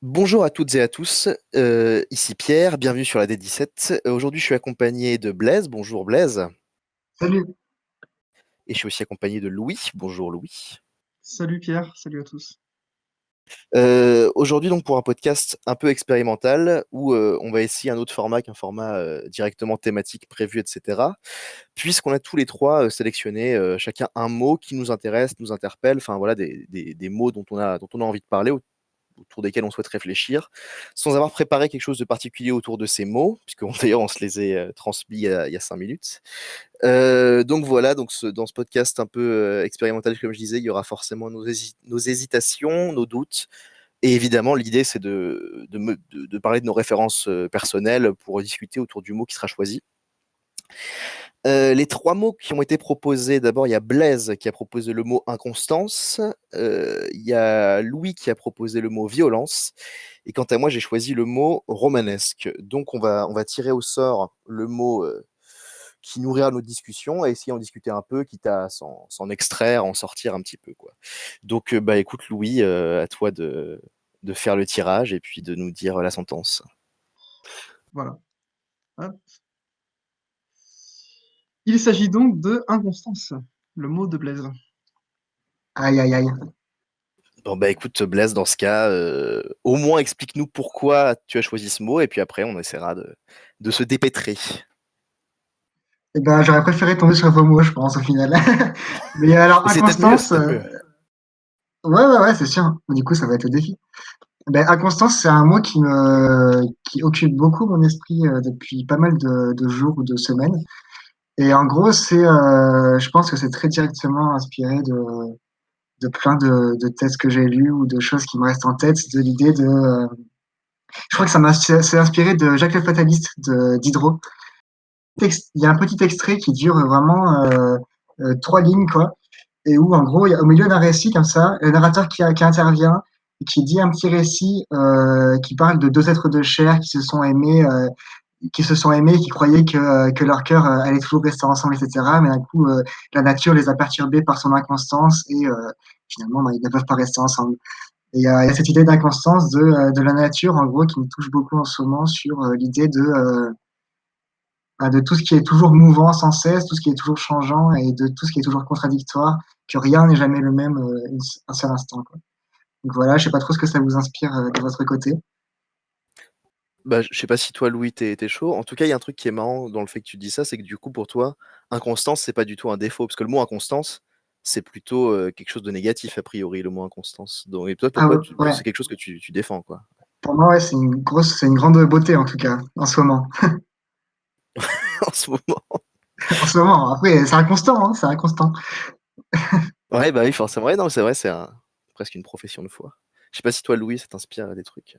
Bonjour à toutes et à tous, ici Pierre, bienvenue sur la D17. Aujourd'hui je suis accompagné de Blaise, bonjour Blaise, Salut, et je suis aussi accompagné de Louis, bonjour Louis. salut Pierre, salut à tous. Aujourd'hui donc pour un podcast un peu expérimental où on va essayer un autre format qu'un format directement thématique prévu, etc. Puisqu'on a tous les trois sélectionné chacun un mot qui nous intéresse, nous interpelle, enfin voilà des mots dont on a envie de parler, autour desquels on souhaite réfléchir, sans avoir préparé quelque chose de particulier autour de ces mots, puisque d'ailleurs on se les a transmis il y a 5 minutes. Donc voilà, dans ce podcast un peu expérimental, comme je disais, il y aura forcément nos hésitations, nos doutes. Et évidemment, l'idée, c'est de parler de nos références personnelles pour discuter autour du mot qui sera choisi. Les trois mots qui ont été proposés, d'abord, il y a Blaise qui a proposé le mot inconstance, il y a Louis qui a proposé le mot violence, et quant à moi, j'ai choisi le mot romanesque. Donc, on va tirer au sort le mot qui nourrira notre discussion et essayer d'en discuter un peu, quitte à s'en extraire, en sortir un petit peu, quoi. Donc, bah, écoute, Louis, à toi de faire le tirage et puis de nous dire la sentence. Voilà. Hop. Il s'agit donc de inconstance, le mot de Blaise. Aïe, aïe, aïe. Bon, bah écoute, Blaise, dans ce cas, au moins explique-nous pourquoi tu as choisi ce mot, et puis après, on essaiera de se dépêtrer. Eh ben, j'aurais préféré tomber sur vos mots, je pense, au final. Mais alors, Mais c'est peut-être mieux, c'est inconstance, peut-être mieux. ouais, ouais, ouais, c'est sûr. Du coup, ça va être le défi. Ben, inconstance, c'est un mot qui occupe beaucoup mon esprit depuis pas mal de jours ou de semaines. Et en gros, je pense que c'est très directement inspiré de plein de textes que j'ai lus ou de choses qui me restent en tête, de l'idée je crois que c'est inspiré de Jacques le Fataliste, Diderot. Il y a un petit extrait qui dure vraiment 3 lignes, quoi, et où, en gros, au milieu d'un récit comme ça, le narrateur qui intervient, et qui dit un petit récit qui parle de deux êtres de chair qui qui croyaient que leur cœur allait toujours rester ensemble, etc. Mais d'un coup, la nature les a perturbés par son inconstance et finalement, bah, ils ne peuvent pas rester ensemble. Et il y a cette idée d'inconstance de la nature, en gros, qui me touche beaucoup en ce moment sur l'idée de tout ce qui est toujours mouvant sans cesse, tout ce qui est toujours changeant et de tout ce qui est toujours contradictoire, que rien n'est jamais le même un seul instant, quoi. Donc voilà, je sais pas trop ce que ça vous inspire de votre côté. Bah, je sais pas si toi, Louis, t'es chaud. En tout cas, il y a un truc qui est marrant dans le fait que tu dis ça, c'est que du coup, pour toi, inconstance, c'est pas du tout un défaut. Parce que le mot inconstance, c'est plutôt quelque chose de négatif, a priori, le mot inconstance. Donc, et toi, Ah pourquoi ouais, c'est quelque chose que tu défends, quoi. pour moi, ouais, c'est une grande beauté en tout cas, en ce moment. En ce moment. En ce moment, après, c'est inconstant, hein, c'est inconstant. Ouais, bah oui, forcément. Ouais, non, c'est vrai, presque une profession de foi. Je sais pas si toi, Louis, ça t'inspire des trucs.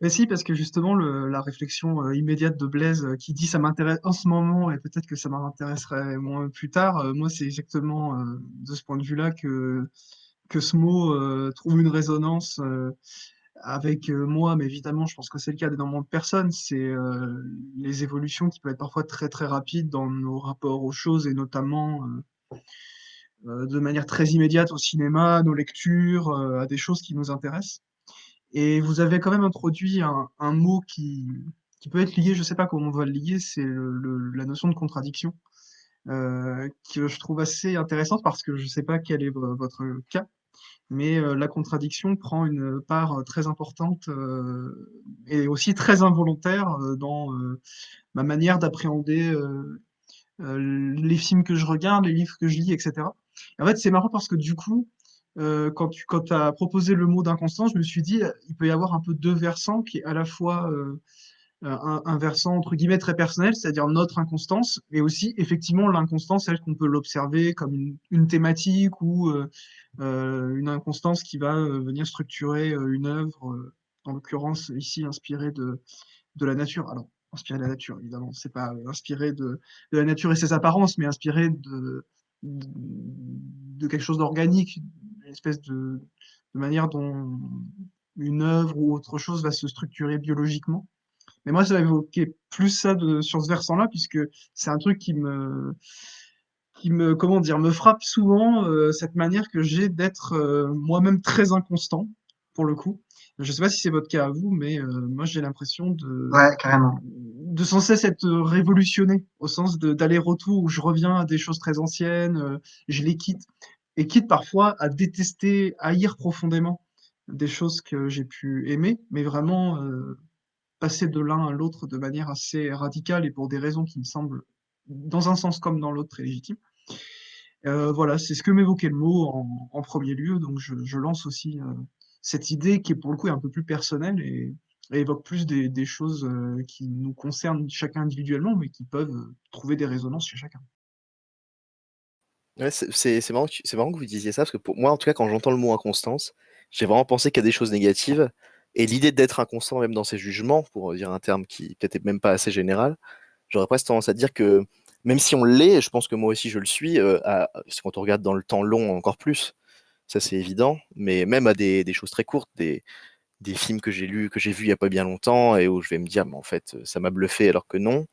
Mais si, parce que justement, la réflexion immédiate de Blaise qui dit ça m'intéresse en ce moment et peut-être que ça m'intéresserait moins plus tard, moi, c'est exactement de ce point de vue-là que ce mot trouve une résonance avec moi, mais évidemment, je pense que c'est le cas d'énormément de personnes. C'est les évolutions qui peuvent être parfois très très rapides dans nos rapports aux choses et notamment de manière très immédiate au cinéma, nos lectures, à des choses qui nous intéressent. Et vous avez quand même introduit un mot qui peut être lié, je ne sais pas comment on va le lier, c'est la notion de contradiction, que je trouve assez intéressante parce que je ne sais pas quel est votre cas, mais la contradiction prend une part très importante et aussi très involontaire dans ma manière d'appréhender les films que je regarde, les livres que je lis, etc. Et en fait, c'est marrant parce que du coup, quand as proposé le mot d'inconstance, je me suis dit, il peut y avoir un peu deux versants, qui est à la fois un versant entre guillemets très personnel, c'est-à-dire notre inconstance, et aussi effectivement l'inconstance, celle qu'on peut l'observer comme une thématique ou une inconstance qui va venir structurer une œuvre, en l'occurrence ici inspirée de la nature. Alors, inspiré de la nature, évidemment. C'est pas inspiré de la nature et ses apparences, mais inspiré de quelque chose d'organique, une espèce de manière dont une œuvre ou autre chose va se structurer biologiquement. Mais moi, ça évoqué plus ça sur ce versant-là, puisque c'est un truc comment dire, me frappe souvent, cette manière que j'ai d'être moi-même très inconstant, pour le coup. Je sais pas si c'est votre cas à vous, mais moi j'ai l'impression Ouais, carrément. de sans cesse être révolutionné, au sens d'aller-retour où je reviens à des choses très anciennes, je les quitte, et quitte parfois à détester, haïr profondément des choses que j'ai pu aimer, mais vraiment passer de l'un à l'autre de manière assez radicale et pour des raisons qui me semblent, dans un sens comme dans l'autre, très légitimes. Voilà, c'est ce que m'évoquait le mot en premier lieu, donc je lance aussi cette idée qui, pour le coup, est un peu plus personnelle et évoque plus des choses qui nous concernent chacun individuellement, mais qui peuvent trouver des résonances chez chacun. Ouais, c'est marrant c'est marrant que vous disiez ça, parce que pour moi, en tout cas, quand j'entends le mot inconstance, j'ai vraiment pensé qu'à des choses négatives, et l'idée d'être inconstant même dans ses jugements, pour dire un terme qui peut-être est même pas assez général, j'aurais presque tendance à dire que même si on l'est, et je pense que moi aussi je le suis, c'est quand on regarde dans le temps long encore plus, ça c'est évident, mais même à des choses très courtes, des films que j'ai lus, que j'ai vus il y a pas bien longtemps, et où je vais me dire, mais en fait, ça m'a bluffé alors que non.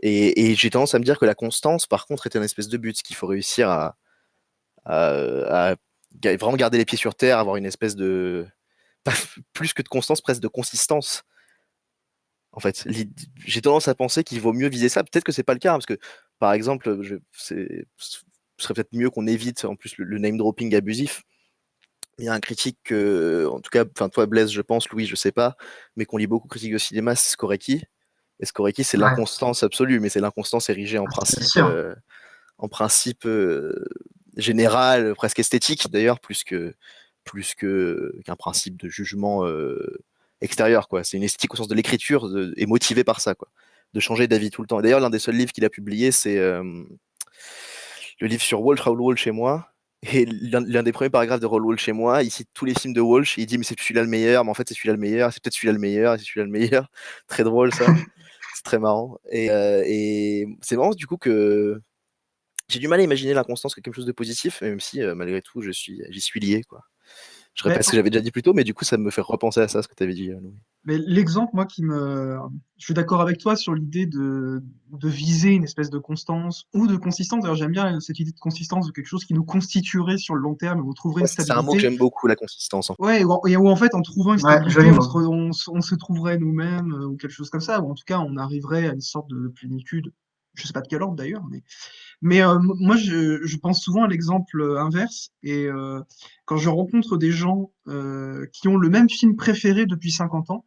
Et j'ai tendance à me dire que la constance, par contre, est une espèce de but, qu'il faut réussir à vraiment garder les pieds sur terre, avoir une espèce de, pas plus que de constance, presque de consistance. En fait, j'ai tendance à penser qu'il vaut mieux viser ça. Peut-être que c'est pas le cas, hein, parce que, par exemple, ce serait peut-être mieux qu'on évite en plus le name dropping abusif. Il y a un critique, en tout cas, enfin toi Blaise, je pense, Louis, je sais pas, mais qu'on lit beaucoup critique de cinéma, c'est Skorecki. Et Skorecki, c'est Ouais, l'inconstance absolue, mais c'est l'inconstance érigée c'est sûr. en principe général, presque esthétique d'ailleurs, qu'un principe de jugement extérieur, quoi. C'est une esthétique au sens de l'écriture et motivée par ça, quoi. De changer d'avis tout le temps. Et d'ailleurs, l'un des seuls livres qu'il a publié, c'est le livre sur Walsh, Raoul Walsh chez moi. Et l'un des premiers paragraphes de Raoul Walsh chez moi, il cite tous les films de Walsh. Et il dit, mais c'est celui-là le meilleur, mais en fait, c'est celui-là le meilleur, c'est peut-être celui-là le meilleur, et c'est celui-là le meilleur. Très drôle, ça. C'est très marrant. Et c'est marrant, du coup, que j'ai du mal à imaginer l'inconstance comme quelque chose de positif, même si, malgré tout, j'y suis lié, quoi. Je Mais répète ce que j'avais déjà dit plus tôt, mais du coup, ça me fait repenser à ça, ce que tu avais dit, Louis. Mais l'exemple, moi, je suis d'accord avec toi sur l'idée de viser une espèce de constance ou de consistance. D'ailleurs, j'aime bien cette idée de consistance de quelque chose qui nous constituerait sur le long terme, où on trouverait une Ouais, c'est un mot que stabilité. j'aime beaucoup, la consistance, en fait. Ouais, et où en fait, en trouvant une Ouais, joli stabilité, mot. on se trouverait nous-mêmes, ou quelque chose comme ça, ou en tout cas, on arriverait à une sorte de plénitude. Je sais pas de quel ordre d'ailleurs, mais moi, je pense souvent à l'exemple inverse, et quand je rencontre des gens qui ont le même film préféré depuis 50 ans,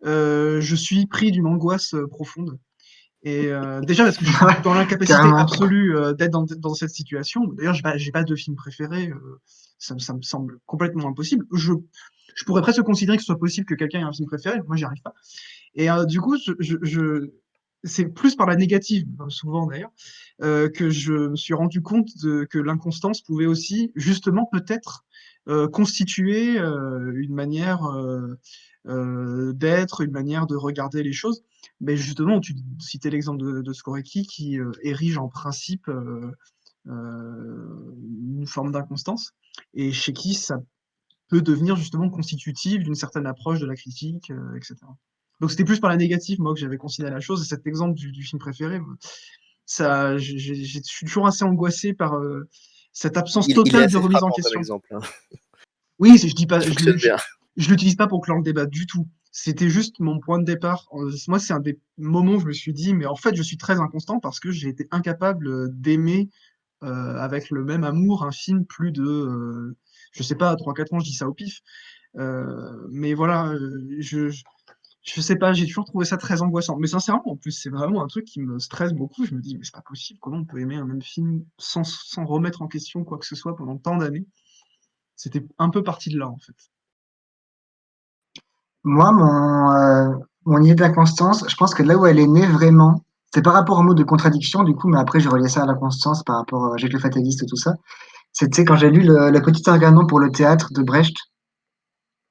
je suis pris d'une angoisse profonde. Et déjà parce que je suis Ouais, dans l'incapacité carrément. absolue d'être dans cette situation. D'ailleurs, j'ai pas de film préféré. Ça me semble complètement impossible. Je pourrais presque considérer que ce soit possible que quelqu'un ait un film préféré. Moi, j'y arrive pas. Et du coup, c'est plus par la négative, souvent d'ailleurs, que je me suis rendu compte que l'inconstance pouvait aussi, justement, peut-être constituer une manière d'être, une manière de regarder les choses. Mais justement, tu citais l'exemple de Skorecki qui érige en principe une forme d'inconstance, et chez qui ça peut devenir justement constitutif d'une certaine approche de la critique, etc. Donc c'était plus par la négative, moi, que j'avais considéré la chose. Et cet exemple du film préféré, ça, je suis toujours assez angoissé par cette absence Il est totale de assez remise en frappant comme question. exemple, hein. Oui, je dis pas, Il fonctionne bien. je l'utilise pas pour clore le débat du tout. C'était juste mon point de départ. Moi, c'est un des moments où je me suis dit, mais en fait, je suis très inconstant parce que j'ai été incapable d'aimer avec le même amour un film plus de, je sais pas, 3 4 ans, je dis ça au pif. Mais voilà, je sais pas, j'ai toujours trouvé ça très angoissant. Mais sincèrement, en plus, c'est vraiment un truc qui me stresse beaucoup. Je me dis, mais c'est pas possible, comment on peut aimer un même film sans remettre en question quoi que ce soit pendant tant d'années? C'était un peu parti de là, en fait. Moi, mon idée de la constance, je pense que là où elle est née vraiment, c'est par rapport au mot de contradiction, du coup, mais après, je reliais ça à la constance par rapport à Jacques le Fataliste et tout ça. C'était quand j'ai lu le Petit Organon pour le théâtre de Brecht.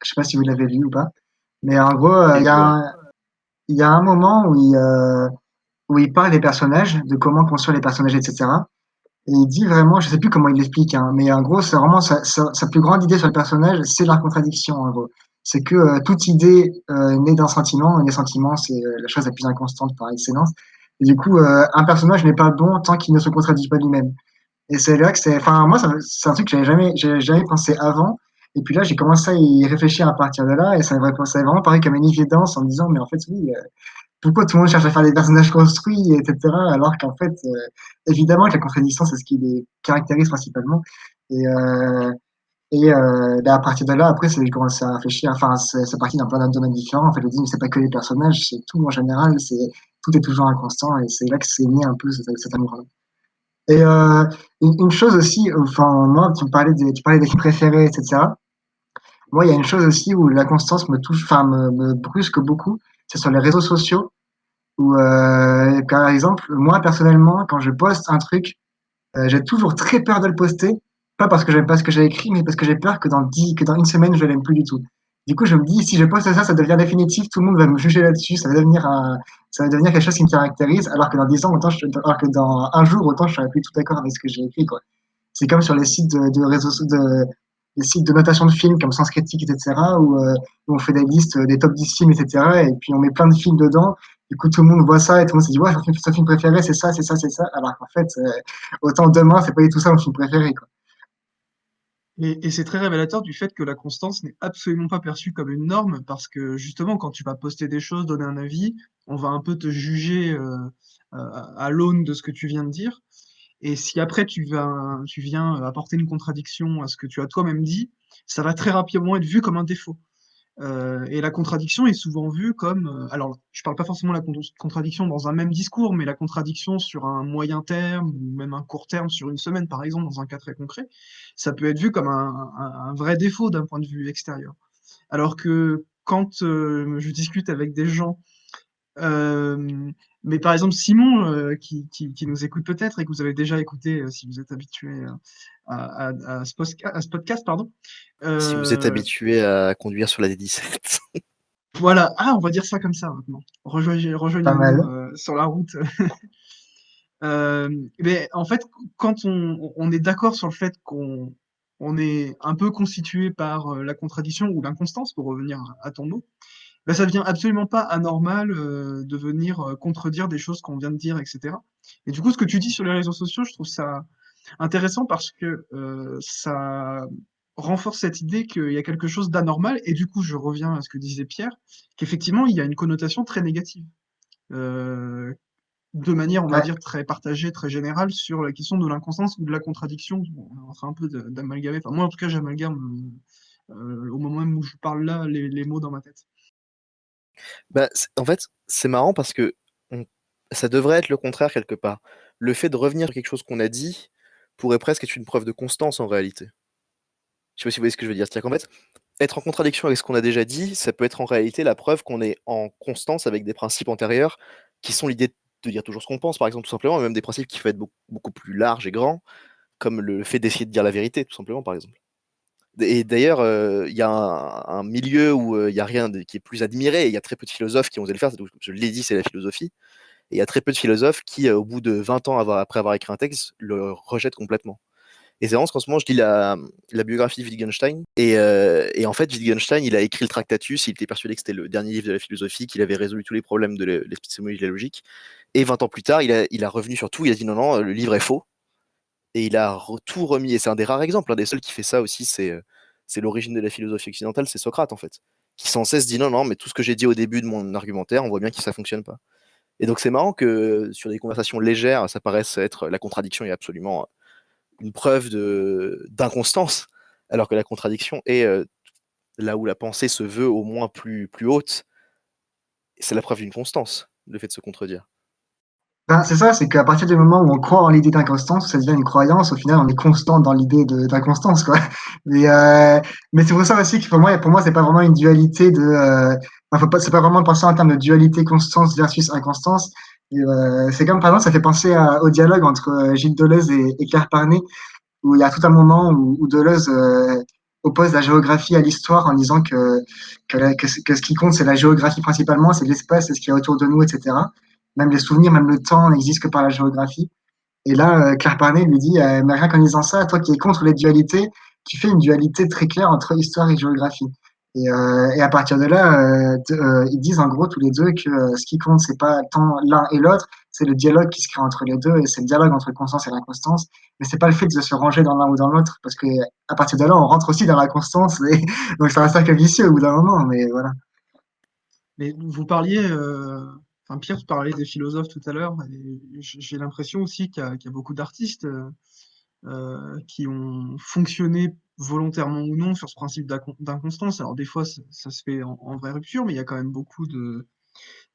Je sais pas si vous l'avez lu ou pas. Mais en gros, Et vu, ouais. il y a un moment où il parle des personnages, de comment construire les personnages, etc. Et il dit vraiment, je sais plus comment il l'explique, hein, mais en gros, c'est vraiment sa plus grande idée sur le personnage, c'est la contradiction, en gros. C'est que toute idée naît d'un sentiment, et les sentiments, c'est la chose la plus inconstante par excellence. Et du coup, un personnage n'est pas bon tant qu'il ne se contredit pas lui-même. Et c'est là que c'est, enfin, moi, c'est un truc que j'avais jamais pensé avant. Et puis là, j'ai commencé à y réfléchir à partir de là, et ça avait vraiment paru comme une évidence en me disant, mais en fait, oui, pourquoi tout le monde cherche à faire des personnages construits, etc., alors qu'en fait, évidemment que la contradiction, c'est ce qui les caractérise principalement. Et, à partir de là, après, j'ai commencé à réfléchir. Enfin, c'est parti dans plein d'autres domaines différents. En fait, je dis, mais c'est pas que les personnages, c'est tout en général. Tout est toujours inconstant, et c'est là que c'est né un peu cet amour-là. Et une chose aussi, enfin, moi, tu parlais des films préférés, etc. Moi, il y a une chose aussi où l'inconstance me touche, enfin, me brusque beaucoup. C'est sur les réseaux sociaux où, par exemple, moi, personnellement, quand je poste un truc, j'ai toujours très peur de le poster, pas parce que j'aime pas ce que j'ai écrit, mais parce que j'ai peur que dans une semaine, je l'aime plus du tout. Du coup, je me dis, si je poste ça, ça devient définitif, tout le monde va me juger là-dessus, ça va devenir quelque chose qui me caractérise, alors que dans 10 ans, alors que dans un jour, autant je serais plus tout d'accord avec ce que j'ai écrit, quoi. C'est comme sur les sites les sites de notation de films comme Sens Critique, etc., où on fait des listes des top 10 films, etc., et puis on met plein de films dedans. Du coup, tout le monde voit ça et tout le monde se dit, ouais, son film préféré, c'est ça, c'est ça, c'est ça. Alors qu'en fait, autant demain, c'est pas du tout ça mon film préféré, quoi. Et c'est très révélateur du fait que la constance n'est absolument pas perçue comme une norme, parce que justement, quand tu vas poster des choses, donner un avis, on va un peu te juger à l'aune de ce que tu viens de dire. Et si après tu viens apporter une contradiction à ce que tu as toi-même dit, ça va très rapidement être vu comme un défaut. Et la contradiction est souvent vue comme, alors je parle pas forcément de la contradiction dans un même discours, mais la contradiction sur un moyen terme ou même un court terme sur une semaine, par exemple, dans un cas très concret, ça peut être vu comme un vrai défaut d'un point de vue extérieur. Alors que quand je discute avec des gens mais par exemple, Simon, qui nous écoute peut-être et que vous avez déjà écouté, si vous êtes habitué à ce podcast, pardon. Si vous êtes Euh, habitué à conduire sur la D17. voilà, ah, on va dire ça comme ça maintenant. Pas Rejoignez-nous mal. sur la route. Euh, mais en fait, quand on est d'accord sur le fait qu'on est un peu constitué par la contradiction ou l'inconstance, pour revenir à ton mot, bah, ça devient absolument pas anormal de venir contredire des choses qu'on vient de dire, etc. Et du coup, ce que tu dis sur les réseaux sociaux, je trouve ça intéressant parce que ça renforce cette idée qu'il y a quelque chose d'anormal. Et du coup, je reviens à ce que disait Pierre, qu'effectivement, il y a une connotation très négative. Euh, de manière, on va Ouais. dire, très partagée, très générale, sur la question de l'inconstance ou de la contradiction. Bon, on est en train un peu d'amalgamer. Enfin, moi, en tout cas, j'amalgame au moment même où je parle là les mots dans ma tête. Bah, en fait, c'est marrant parce que on- ça devrait être le contraire quelque part. Le fait de revenir sur quelque chose qu'on a dit pourrait presque être une preuve de constance en réalité. Je sais pas si vous voyez ce que je veux dire. C'est-à-dire qu'en fait, être en contradiction avec ce qu'on a déjà dit, ça peut être en réalité la preuve qu'on est en constance avec des principes antérieurs qui sont l'idée de dire toujours ce qu'on pense, par exemple, tout simplement, et même des principes qui peuvent être beaucoup plus larges et grands, comme le fait d'essayer de dire la vérité, tout simplement, par exemple. Et d'ailleurs, il y a un milieu où il y a rien qui est plus admiré, et il y a très peu de philosophes qui ont osé le faire, je l'ai dit, c'est la philosophie, et il y a très peu de philosophes qui, au bout de 20 ans après avoir écrit un texte, le rejettent complètement. Et c'est vraiment parce qu'en ce moment, je lis la biographie de Wittgenstein. Et en fait, Wittgenstein, il a écrit le Tractatus. Il était persuadé que c'était le dernier livre de la philosophie, qu'il avait résolu tous les problèmes de l'épistémologie de la logique. Et 20 ans plus tard, il a revenu sur tout. Il a dit non, non, le livre est faux. Et il a tout remis. Et c'est un des rares exemples. Un des seuls qui fait ça aussi, c'est l'origine de la philosophie occidentale, c'est Socrate, en fait. Qui sans cesse dit non, non, mais tout ce que j'ai dit au début de mon argumentaire, on voit bien que ça fonctionne pas. Et donc c'est marrant que sur des conversations légères, ça paraisse être la contradiction est absolument une preuve d'inconstance, alors que la contradiction est là où la pensée se veut au moins plus haute, c'est la preuve d'une constance, le fait de se contredire. Ben, c'est ça, c'est qu'à partir du moment où on croit en l'idée d'inconstance, ça devient une croyance. Au final, on est constant dans l'idée d'inconstance, quoi. Mais, mais c'est pour ça aussi que pour moi, c'est pas vraiment une dualité enfin, c'est pas vraiment penser en termes de dualité constance versus inconstance. C'est comme, par exemple, ça fait penser au dialogue entre Gilles Deleuze et Claire Parnet, où il y a tout un moment où Deleuze oppose la géographie à l'histoire en disant que ce qui compte, c'est la géographie principalement, c'est l'espace, c'est ce qu'il y a autour de nous, etc. Même les souvenirs, même le temps n'existe que par la géographie. Et là, Claire Parnet lui dit, mais rien qu'en disant ça, toi qui es contre les dualités, tu fais une dualité très claire entre histoire et géographie. Et à partir de là, ils disent en gros tous les deux que ce qui compte, c'est pas tant l'un et l'autre, c'est le dialogue qui se crée entre les deux, et c'est le dialogue entre constance et l'inconstance. Mais c'est pas le fait de se ranger dans l'un ou dans l'autre, parce que à partir de là, on rentre aussi dans la constance, et donc c'est un cercle vicieux au bout d'un moment. Mais voilà. Mais vous parliez, enfin Pierre, tu parlais des philosophes tout à l'heure, et j'ai l'impression aussi qu'il y a beaucoup d'artistes qui ont fonctionné volontairement ou non sur ce principe d'inconstance. Alors des fois, ça se fait en vraie rupture, mais il y a quand même beaucoup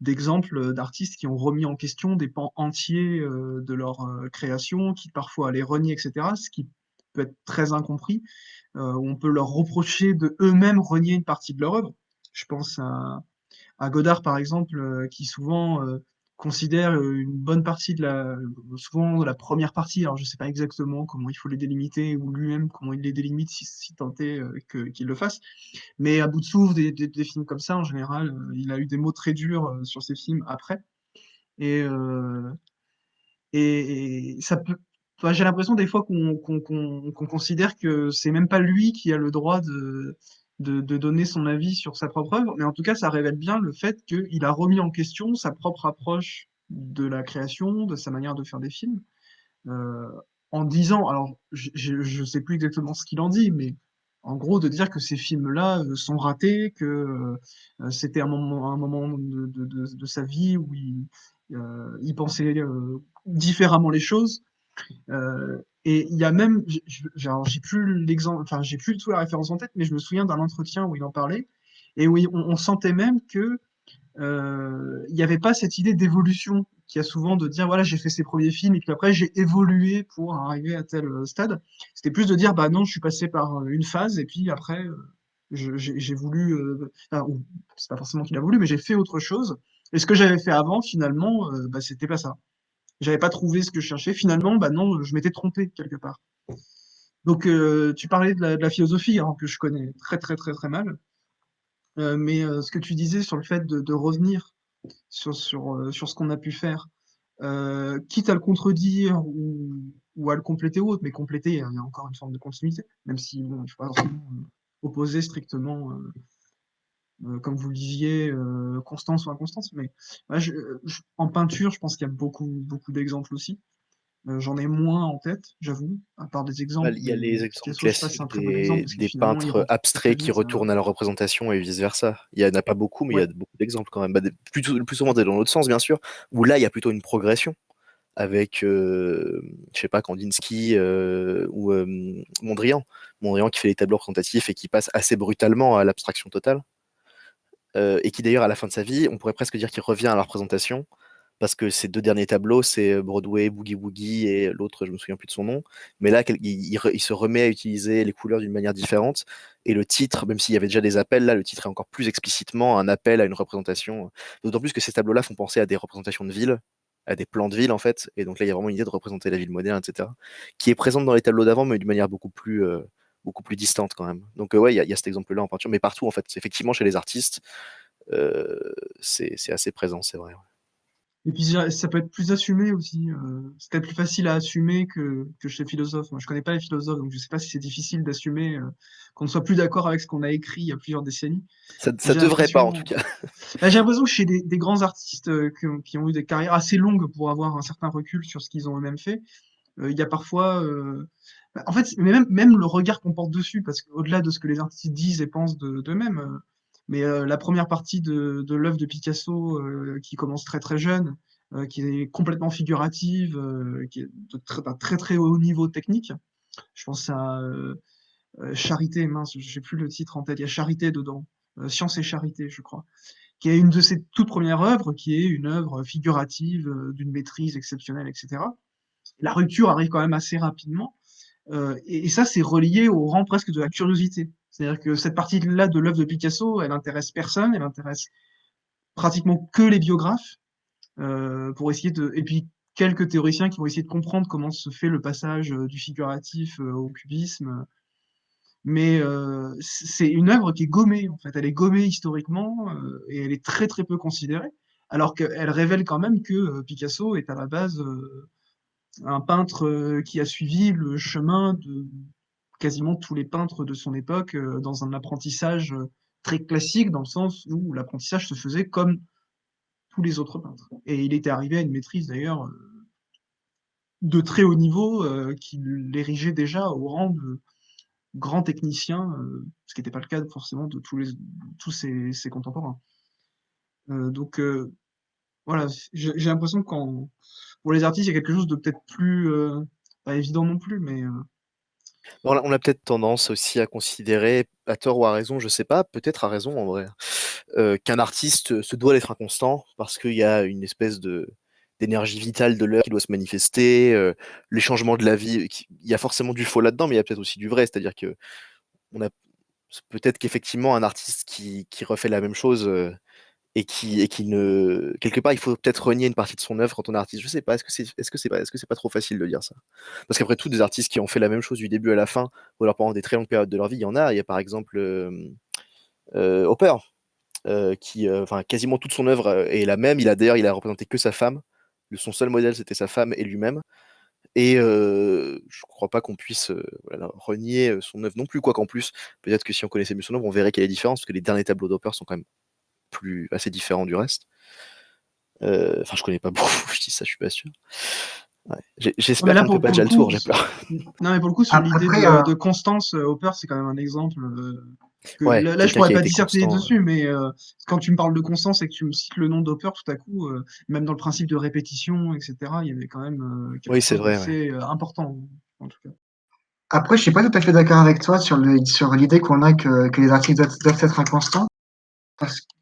d'exemples d'artistes qui ont remis en question des pans entiers de leur création, qui parfois allaient renier, etc., ce qui peut être très incompris, où on peut leur reprocher de eux-mêmes renier une partie de leur œuvre. Je pense à Godard, par exemple, qui souvent considère une bonne partie souvent la première partie, alors je ne sais pas exactement comment il faut les délimiter, ou lui-même comment il les délimite, si tant est qu'il le fasse, mais à bout de souffle, des films comme ça, en général, il a eu des mots très durs sur ses films après, et, euh, et ça peut... Enfin, j'ai l'impression des fois qu'on considère que c'est même pas lui qui a le droit de donner son avis sur sa propre œuvre, mais en tout cas, ça révèle bien le fait qu'il a remis en question sa propre approche de la création, de sa manière de faire des films, euh, en disant, alors je sais plus exactement ce qu'il en dit, mais en gros de dire que ces films-là sont ratés, que c'était un moment de sa vie où il pensait différemment les choses. Et il y a même, alors, j'ai plus l'exemple, enfin j'ai plus du tout la référence en tête, mais je me souviens d'un entretien où il en parlait et où on sentait même que il n'y avait pas cette idée d'évolution qu'il y a souvent de dire voilà j'ai fait ces premiers films et puis après j'ai évolué pour arriver à tel stade. C'était plus de dire bah non je suis passé par une phase et puis après j'ai voulu enfin, ou c'est pas forcément qu'il a voulu mais j'ai fait autre chose et ce que j'avais fait avant finalement bah c'était pas ça. J'avais pas trouvé ce que je cherchais finalement bah non je m'étais trompé quelque part. Donc tu parlais de la philosophie hein, que je connais très très très très mal. Mais ce que tu disais sur le fait de revenir sur ce qu'on a pu faire, quitte à le contredire ou à le compléter ou autre, mais compléter, il y a encore une forme de continuité, même si bon, il ne faut pas forcément opposer strictement, comme vous le disiez, constance ou inconstance. Mais ouais, en peinture, je pense qu'il y a beaucoup, beaucoup d'exemples aussi. J'en ai moins en tête, j'avoue, à part des Bah, exemples, il y a mais les exemples Picasso, je sais pas si c'est classiques un très bon exemple, parce que des finalement, il peintres rentre très abstraits qui vite. retournent à la représentation et vice-versa. Il y en a pas beaucoup, mais il y Ouais, a beaucoup d'exemples quand même. Bah, le plus souvent, c'est dans l'autre sens, bien sûr, où là, il y a plutôt une progression avec, je sais pas, Kandinsky ou Mondrian. Mondrian qui fait les tableaux représentatifs et qui passe assez brutalement à l'abstraction totale. Et qui d'ailleurs, à la fin de sa vie, on pourrait presque dire qu'il revient à la représentation, parce que ses deux derniers tableaux, c'est Broadway, Boogie Woogie et l'autre, je me souviens plus de son nom. Mais là, il se remet à utiliser les couleurs d'une manière différente. Et le titre, même s'il y avait déjà des appels, là, le titre est encore plus explicitement un appel à une représentation. D'autant plus que ces tableaux-là font penser à des représentations de villes, à des plans de ville, en fait. Et donc là, il y a vraiment une idée de représenter la ville moderne, etc., qui est présente dans les tableaux d'avant, mais d'une manière beaucoup plus distante quand même. Donc ouais, il y a cet exemple-là en peinture, mais partout, en fait. Effectivement, chez les artistes, euh, c'est assez présent, c'est vrai. et puis ça peut être plus assumé aussi. C'est peut-être plus facile à assumer que chez les philosophes. Moi, je connais pas les philosophes, donc je sais pas si c'est difficile d'assumer qu'on ne soit plus d'accord avec ce qu'on a écrit il y a plusieurs décennies. Mais Ça devrait pas, en tout cas. j'ai l'impression que chez des grands artistes qui ont eu des carrières assez longues pour avoir un certain recul sur ce qu'ils ont eux-mêmes fait, il y a parfois, en fait, mais même le regard qu'on porte dessus, parce qu'au-delà de ce que les artistes disent et pensent d'eux-mêmes, mais la première partie de l'œuvre de Picasso, qui commence très très jeune, qui est complètement figurative, qui est d'un très très haut niveau technique. Je pense à Charité, mince, je sais plus le titre en tête, il y a Charité dedans, Science et Charité, je crois, qui est une de ses toutes premières œuvres, qui est une œuvre figurative, d'une maîtrise exceptionnelle, etc. La rupture arrive quand même assez rapidement. Et ça, c'est relié au rang presque de la curiosité. C'est-à-dire que cette partie-là de l'œuvre de Picasso, elle intéresse personne, elle intéresse pratiquement que les biographes, pour essayer et puis quelques théoriciens qui vont essayer de comprendre comment se fait le passage du figuratif au cubisme. Mais c'est une œuvre qui est gommée, en fait. Elle est gommée historiquement et elle est très très peu considérée, alors qu'elle révèle quand même que Picasso est à la base un peintre qui a suivi le chemin de quasiment tous les peintres de son époque dans un apprentissage très classique dans le sens où l'apprentissage se faisait comme tous les autres peintres. Et il était arrivé à une maîtrise d'ailleurs de très haut niveau qui l'érigeait déjà au rang de grand technicien, ce qui n'était pas le cas forcément de tous ses contemporains. Donc voilà, j'ai l'impression que pour les artistes, il y a quelque chose de peut-être plus, pas évident non plus, mais On a peut-être tendance aussi à considérer, à tort ou à raison, je sais pas, peut-être à raison en vrai, qu'un artiste se doit d'être inconstant parce qu'il y a une espèce d'énergie vitale de l'œuvre qui doit se manifester, les changements de la vie, il y a forcément du faux là-dedans, mais il y a peut-être aussi du vrai, c'est-à-dire que on a peut-être qu'effectivement un artiste qui refait la même chose et qui ne quelque part il faut peut-être renier une partie de son œuvre quand on est artiste. Je sais pas, est-ce que c'est pas trop facile de dire ça? Parce qu'après tout, des artistes qui ont fait la même chose du début à la fin, ou alors pendant des très longues périodes de leur vie, il y en a. Il y a par exemple Hopper, qui, enfin, quasiment toute son œuvre est la même. Il a représenté que sa femme. Son seul modèle, c'était sa femme et lui-même. Et je crois pas qu'on puisse voilà, renier son œuvre non plus, quoi qu'en plus, peut-être que si on connaissait mieux son œuvre, on verrait qu'il y a des différences, parce que les derniers tableaux d'Hopper sont quand même assez différents du reste. Enfin, je connais pas beaucoup, je dis ça, je suis pas sûr. Ouais. non, mais J'espère là qu'on ne fait pas pour déjà le le coup, tour, j'ai peur. non mais pour le coup sur l'idée Après, de Constance, Hopper, c'est quand même un exemple que Ouais, là je quelqu'un pourrais qui a pas été disserter constant. dessus, mais quand tu me parles de Constance et que tu me cites le nom d'Hopper, tout à coup, même dans le principe de répétition, etc., il y avait quand même Oui, quelque c'est chose vrai, ouais. d'assez important, en tout cas. je suis pas tout à fait d'accord avec toi sur l'idée qu'on a que les artistes doivent être inconstants.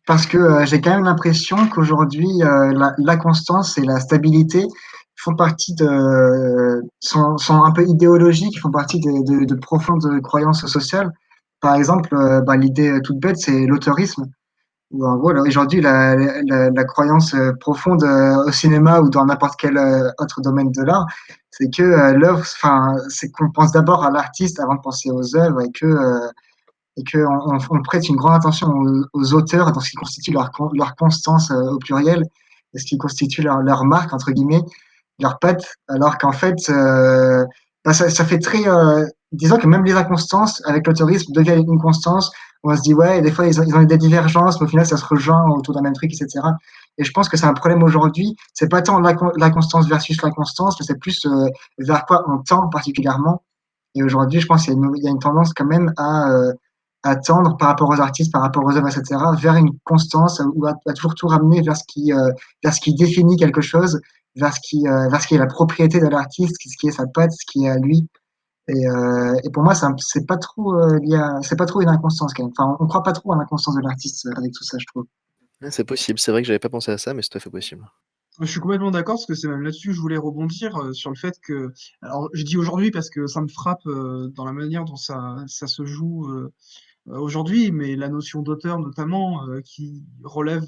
Parce que j'ai quand même l'impression qu'aujourd'hui, la constance et la stabilité font partie sont un peu idéologiques, font partie de profondes croyances sociales. Par exemple, l'idée toute bête, c'est l'autorisme. Où en gros, là, aujourd'hui, la croyance profonde au cinéma ou dans n'importe quel autre domaine de l'art, c'est que l'œuvre, enfin, c'est qu'on pense d'abord à l'artiste avant de penser aux œuvres et qu'on prête une grande attention aux auteurs dans ce qui constitue leur constance au pluriel et ce qui constitue leur marque, entre guillemets, leur patte, alors qu'en fait, ça fait très. Disons que même les inconstances, avec l'autorisme, deviennent une constance. On se dit, ouais, des fois, ils ont des divergences, mais au final, ça se rejoint autour d'un même truc, etc. Et je pense que c'est un problème aujourd'hui. C'est pas tant la constance versus l'inconstance, mais c'est plus vers quoi on tend particulièrement. Et aujourd'hui, je pense qu'il y a une tendance quand même à tendre par rapport aux artistes, par rapport aux œuvres, etc., vers une constance ou à toujours tout ramener vers ce qui définit quelque chose, vers ce qui est la propriété de l'artiste, ce qui est sa patte, ce qui est à lui. Et pour moi, c'est pas trop c'est pas trop une inconstance quand même. Enfin, on croit pas trop à l'inconstance de l'artiste avec tout ça, je trouve. Ouais, c'est possible, c'est vrai que j'avais pas pensé à ça, mais c'est tout à fait possible. Je suis complètement d'accord, parce que c'est même là-dessus que je voulais rebondir, sur le fait que, alors je dis aujourd'hui parce que ça me frappe dans la manière dont ça se joue aujourd'hui, mais la notion d'auteur notamment, qui relève.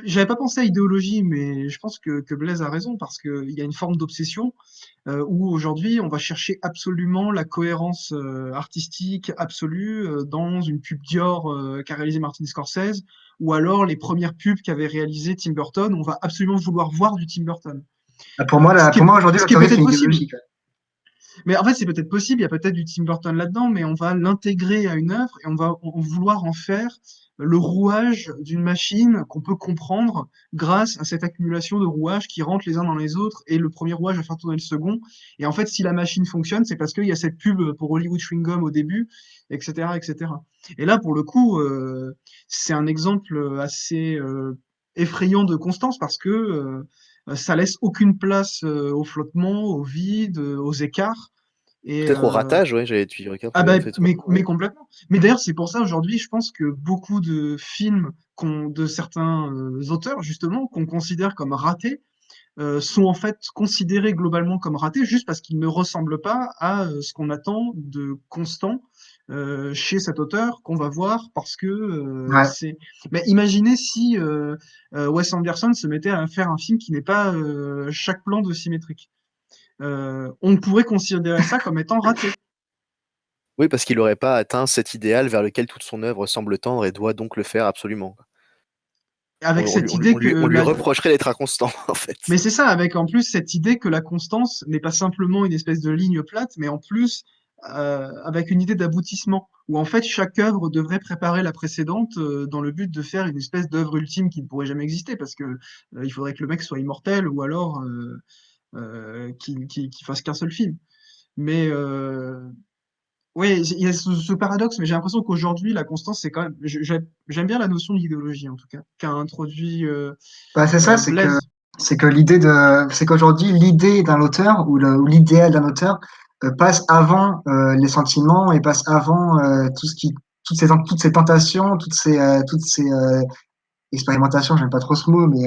J'avais pas pensé à idéologie, mais je pense que Blaise a raison, parce qu'il y a une forme d'obsession où aujourd'hui on va chercher absolument la cohérence artistique absolue dans une pub Dior qu'a réalisé Martin Scorsese, ou alors les premières pubs qu'avait réalisé Tim Burton, on va absolument vouloir voir du Tim Burton. Pour moi aujourd'hui, Ce qui est l'autorisme peut-être est possible. idéologique. Mais en fait, c'est peut-être possible, il y a peut-être du Tim Burton là-dedans, mais on va l'intégrer à une œuvre et on va vouloir en faire le rouage d'une machine qu'on peut comprendre grâce à cette accumulation de rouages qui rentrent les uns dans les autres, et le premier rouage va faire tourner le second. Et en fait, si la machine fonctionne, c'est parce qu'il y a cette pub pour Hollywood Chewing Gum au début, etc., etc. Et là, pour le coup, c'est un exemple assez effrayant de constance, parce que ça laisse aucune place au flottement, au vide, aux écarts. Et Peut-être au ratage, ouais, j'allais te dire, ah bah, en fait, mais complètement. Mais d'ailleurs, c'est pour ça aujourd'hui, je pense que beaucoup de films de certains auteurs, justement, qu'on considère comme ratés, sont en fait considérés globalement comme ratés juste parce qu'ils ne ressemblent pas à ce qu'on attend de constant chez cet auteur qu'on va voir, parce que Ouais. c'est. Mais imaginez si Wes Anderson se mettait à faire un film qui n'est pas chaque plan de symétrique. On pourrait considérer ça comme étant raté. oui, parce qu'il n'aurait pas atteint cet idéal vers lequel toute son œuvre semble tendre et doit donc le faire absolument. Avec On, cette idée que on lui reprocherait d'être inconstant, en fait. Mais c'est ça, avec en plus cette idée que la constance n'est pas simplement une espèce de ligne plate, mais en plus avec une idée d'aboutissement, où en fait chaque œuvre devrait préparer la précédente dans le but de faire une espèce d'œuvre ultime qui ne pourrait jamais exister, parce que il faudrait que le mec soit immortel ou alors qu'il fasse qu'un seul film. Mais oui, il y a ce paradoxe, mais j'ai l'impression qu'aujourd'hui la constance c'est quand même. J'aime bien la notion d'idéologie en tout cas qu'a introduit Bah, c'est ça, Blaise. c'est que c'est qu'aujourd'hui, l'idée d'un auteur ou l'idéal d'un auteur passe avant les sentiments et passe avant toutes ces tentations, toutes ces expérimentation, j'aime pas trop ce mot, mais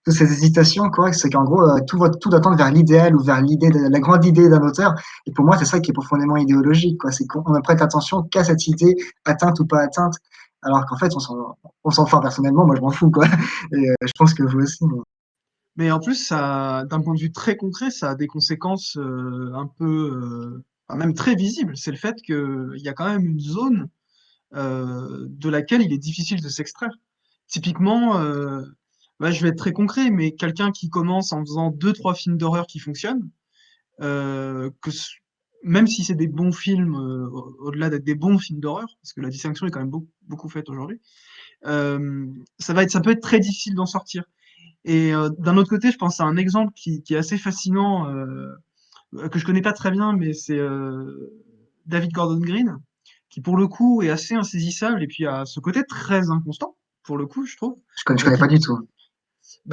toutes ces hésitations, quoi, c'est qu'en gros, tout va tendre vers l'idéal ou vers la grande idée d'un auteur. Et pour moi, c'est ça qui est profondément idéologique, quoi. C'est qu'on ne prête attention qu'à cette idée, atteinte ou pas atteinte. Alors qu'en fait, enfin, personnellement, moi, je m'en fous, quoi. Et je pense que vous aussi. Mais en plus, ça, d'un point de vue très concret, ça a des conséquences un peu, enfin, même très visibles. C'est le fait qu'il y a quand même une zone de laquelle il est difficile de s'extraire. Typiquement, bah, je vais être très concret, mais quelqu'un qui commence en faisant deux, trois films d'horreur qui fonctionnent, euh, que ce- même si c'est des bons films, au-delà d'être des bons films d'horreur, parce que la distinction est quand même beaucoup faite aujourd'hui, ça peut être très difficile d'en sortir. Et d'un autre côté, je pense à un exemple qui est assez fascinant, que je connais pas très bien, mais c'est David Gordon Green, qui pour le coup est assez insaisissable et puis a ce côté très inconstant, pour le coup, je trouve, Je euh, connais pas qui, du tout.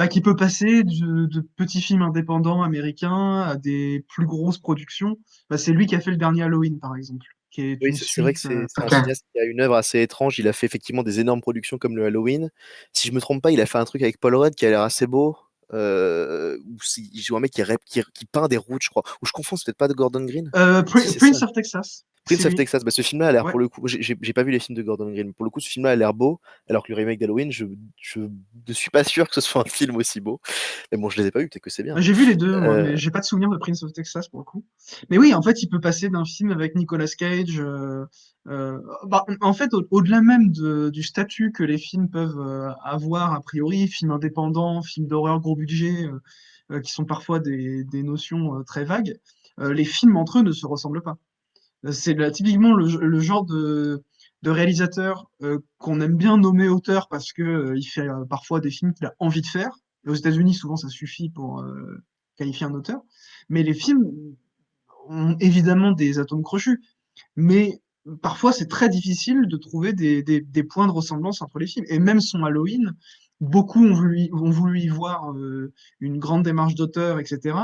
qui peut passer de petits films indépendants américains à des plus grosses productions. Bah, c'est lui qui a fait le dernier Halloween, par exemple, qui est Oui, une c'est vrai que suite. c'est un Ok. cinéaste qui a une œuvre assez étrange. Il a fait effectivement des énormes productions comme le Halloween. Si je me trompe pas, il a fait un truc avec Paul Rudd qui a l'air assez beau. Où il joue un mec qui peint des routes, je crois. Ou je confonds, c'est peut-être pas de Gordon Green? Si, c'est ça. Prince of Texas, c'est Prince of lui. Texas, bah, ce film-là a l'air Ouais. pour le coup. J'ai pas vu les films de Gordon Green. Pour le coup, ce film-là a l'air beau, alors que le remake d'Halloween, je ne suis pas sûr que ce soit un film aussi beau. Mais bon, je les ai pas vus, peut-être que c'est bien. J'ai vu les deux, moi, Euh, mais j'ai pas de souvenir de Prince of Texas pour le coup. Mais oui, en fait, il peut passer d'un film avec Nicolas Cage. Bah, en fait, au-delà même du statut que les films peuvent avoir, a priori, films indépendants, films d'horreur gros budget, qui sont parfois des notions très vagues, les films entre eux ne se ressemblent pas. C'est typiquement le genre de réalisateur qu'on aime bien nommer auteur parce que il fait parfois des films qu'il a envie de faire. Et aux États-Unis, souvent, ça suffit pour qualifier un auteur. Mais les films ont évidemment des atomes crochus. Mais parfois, c'est très difficile de trouver des points de ressemblance entre les films. Et même son Halloween, beaucoup ont voulu y voir une grande démarche d'auteur, etc.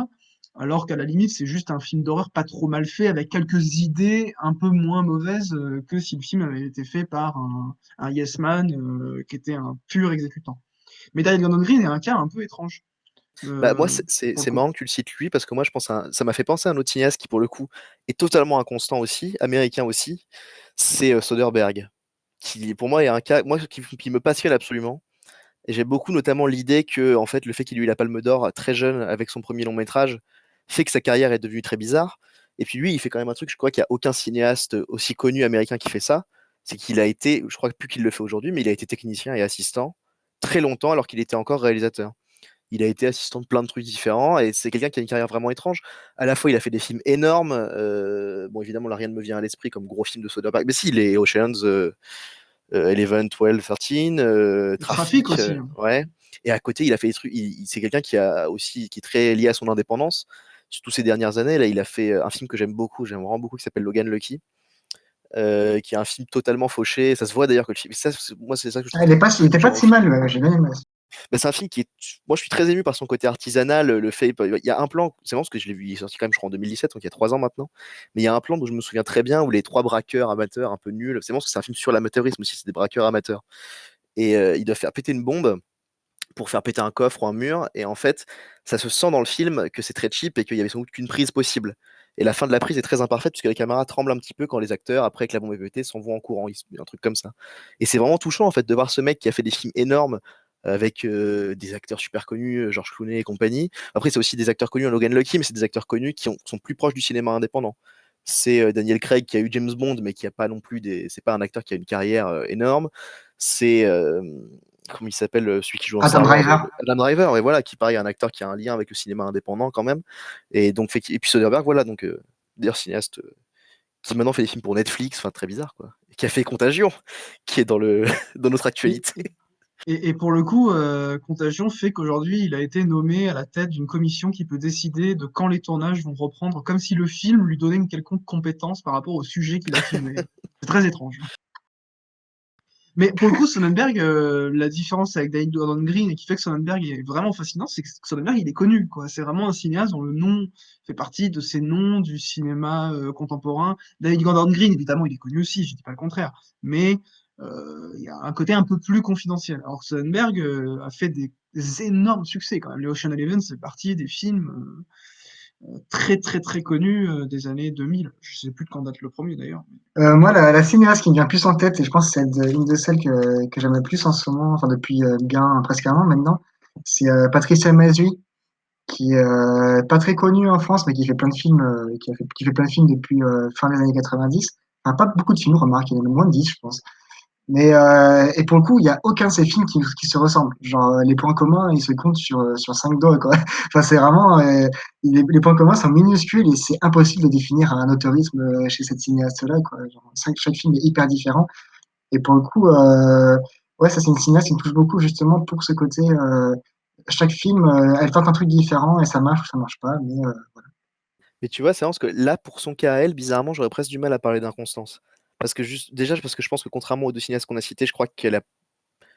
Alors qu'à la limite, c'est juste un film d'horreur pas trop mal fait, avec quelques idées un peu moins mauvaises que si le film avait été fait par un Yes Man qui était un pur exécutant. Mais David Gordon Green est un cas un peu étrange, Bah, moi, pour le c'est coup. marrant que tu le cites lui, parce que moi, je pense ça m'a fait penser à un autre cinéaste qui, pour le coup, est totalement inconstant aussi, américain aussi. C'est Soderbergh, qui, pour moi, est un cas qui me passionne absolument. Et j'aime beaucoup, notamment, l'idée que, en fait, le fait qu'il ait eu la Palme d'Or très jeune avec son premier long métrage fait que sa carrière est devenue très bizarre. Et puis lui, il fait quand même un truc, je crois qu'il n'y a aucun cinéaste aussi connu américain qui fait ça. C'est qu'il a été, je crois plus qu'il le fait aujourd'hui, mais il a été technicien et assistant très longtemps alors qu'il était encore réalisateur. Il a été assistant de plein de trucs différents et c'est quelqu'un qui a une carrière vraiment étrange. À la fois, il a fait des films énormes. Bon, évidemment, là, rien ne me vient à l'esprit comme gros film de Soderbergh. Mais si, les Oceans, 11, 12, 13, Trafic Trafic, aussi, hein. ouais. Et à côté, il a fait des trucs. C'est quelqu'un qui est très lié à son indépendance. Surtout ces dernières années, là, il a fait un film que j'aime vraiment beaucoup, qui s'appelle Logan Lucky, qui est un film totalement fauché. Ça se voit d'ailleurs que le film. Moi, c'est ça que je Ah, trouve il était touchant pas dans le si film. mal, j'ai bien aimé. Bah, c'est un film qui est. Moi, je suis très ému par son côté artisanal. Le fait. Il y a un plan, c'est marrant parce que je l'ai vu, il est sorti quand même, je crois, en 2017, donc il y a 3 ans maintenant. Mais il y a un plan dont je me souviens très bien où les trois braqueurs amateurs un peu nuls. C'est marrant parce que c'est un film sur l'amateurisme aussi, c'est des braqueurs amateurs. Et ils doivent faire péter une bombe pour faire péter un coffre ou un mur. Et en fait, ça se sent dans le film que c'est très cheap et qu'il y avait sans doute qu'une prise possible. Et la fin de la prise est très imparfaite puisque la caméra tremble un petit peu quand les acteurs, après que la bombe est pétée, s'en vont en courant. Un truc comme ça. Et c'est vraiment touchant en fait de voir ce mec qui a fait des films énormes avec des acteurs super connus, George Clooney et compagnie. Après, c'est aussi des acteurs connus, Logan Lucky, mais c'est des acteurs connus sont plus proches du cinéma indépendant. C'est Daniel Craig qui a eu James Bond, mais qui a pas non plus des. C'est pas un acteur qui a une carrière énorme. C'est comment il s'appelle, celui qui joue dans Adam Star Wars, Driver. Adam Driver, et voilà, qui pareil, un acteur qui a un lien avec le cinéma indépendant quand même. Et donc et puis Soderbergh, voilà, donc d'ailleurs cinéaste qui maintenant fait des films pour Netflix, enfin très bizarre quoi. Et qui a fait Contagion, qui est dans le dans notre Et, actualité. et pour le coup, Contagion fait qu'aujourd'hui, il a été nommé à la tête d'une commission qui peut décider de quand les tournages vont reprendre, comme si le film lui donnait une quelconque compétence par rapport au sujet qu'il a filmé. C'est très étrange. Mais pour le coup, Sonnenberg, la différence avec David Gordon Green et qui fait que Sonnenberg est vraiment fascinant, c'est que Sonnenberg, il est connu, quoi. C'est vraiment un cinéaste dont le nom fait partie de ces noms du cinéma contemporain. David Gordon Green, évidemment, il est connu aussi, je dis pas le contraire. Mais il y a un côté un peu plus confidentiel. Alors que Sonnenberg a fait des énormes succès quand même. Les Ocean Eleven, c'est partie des films très très très connus des années 2000. Je sais plus de quand date le premier d'ailleurs. Moi, la cinéaste qui me vient plus en tête, et je pense que c'est une de celles que j'aime le plus en ce moment, enfin depuis bien presque un an maintenant, c'est Patricia Mazui, qui est pas très connue en France, mais qui fait plein de films, qui fait plein de films depuis fin des années 90. Enfin, pas beaucoup de films, remarque, il y en a même moins de 10, je pense. Mais et pour le coup, il y a aucun de ces films qui se ressemblent. Genre les points communs, ils se comptent sur 5 doigts quoi. Enfin c'est vraiment les points communs sont minuscules et c'est impossible de définir un autorisme chez cette cinéaste-là quoi. Genre, chaque film est hyper différent et pour le coup ouais ça c'est une cinéaste qui me touche beaucoup justement pour ce côté chaque film elle tente un truc différent et ça marche ou ça marche pas mais Mais tu vois, c'est marrant parce que là, pour son cas à elle, bizarrement, j'aurais presque du mal à parler d'inconstance. Parce que déjà, parce que je pense que contrairement aux deux cinéastes qu'on a cités, je crois qu'elle a.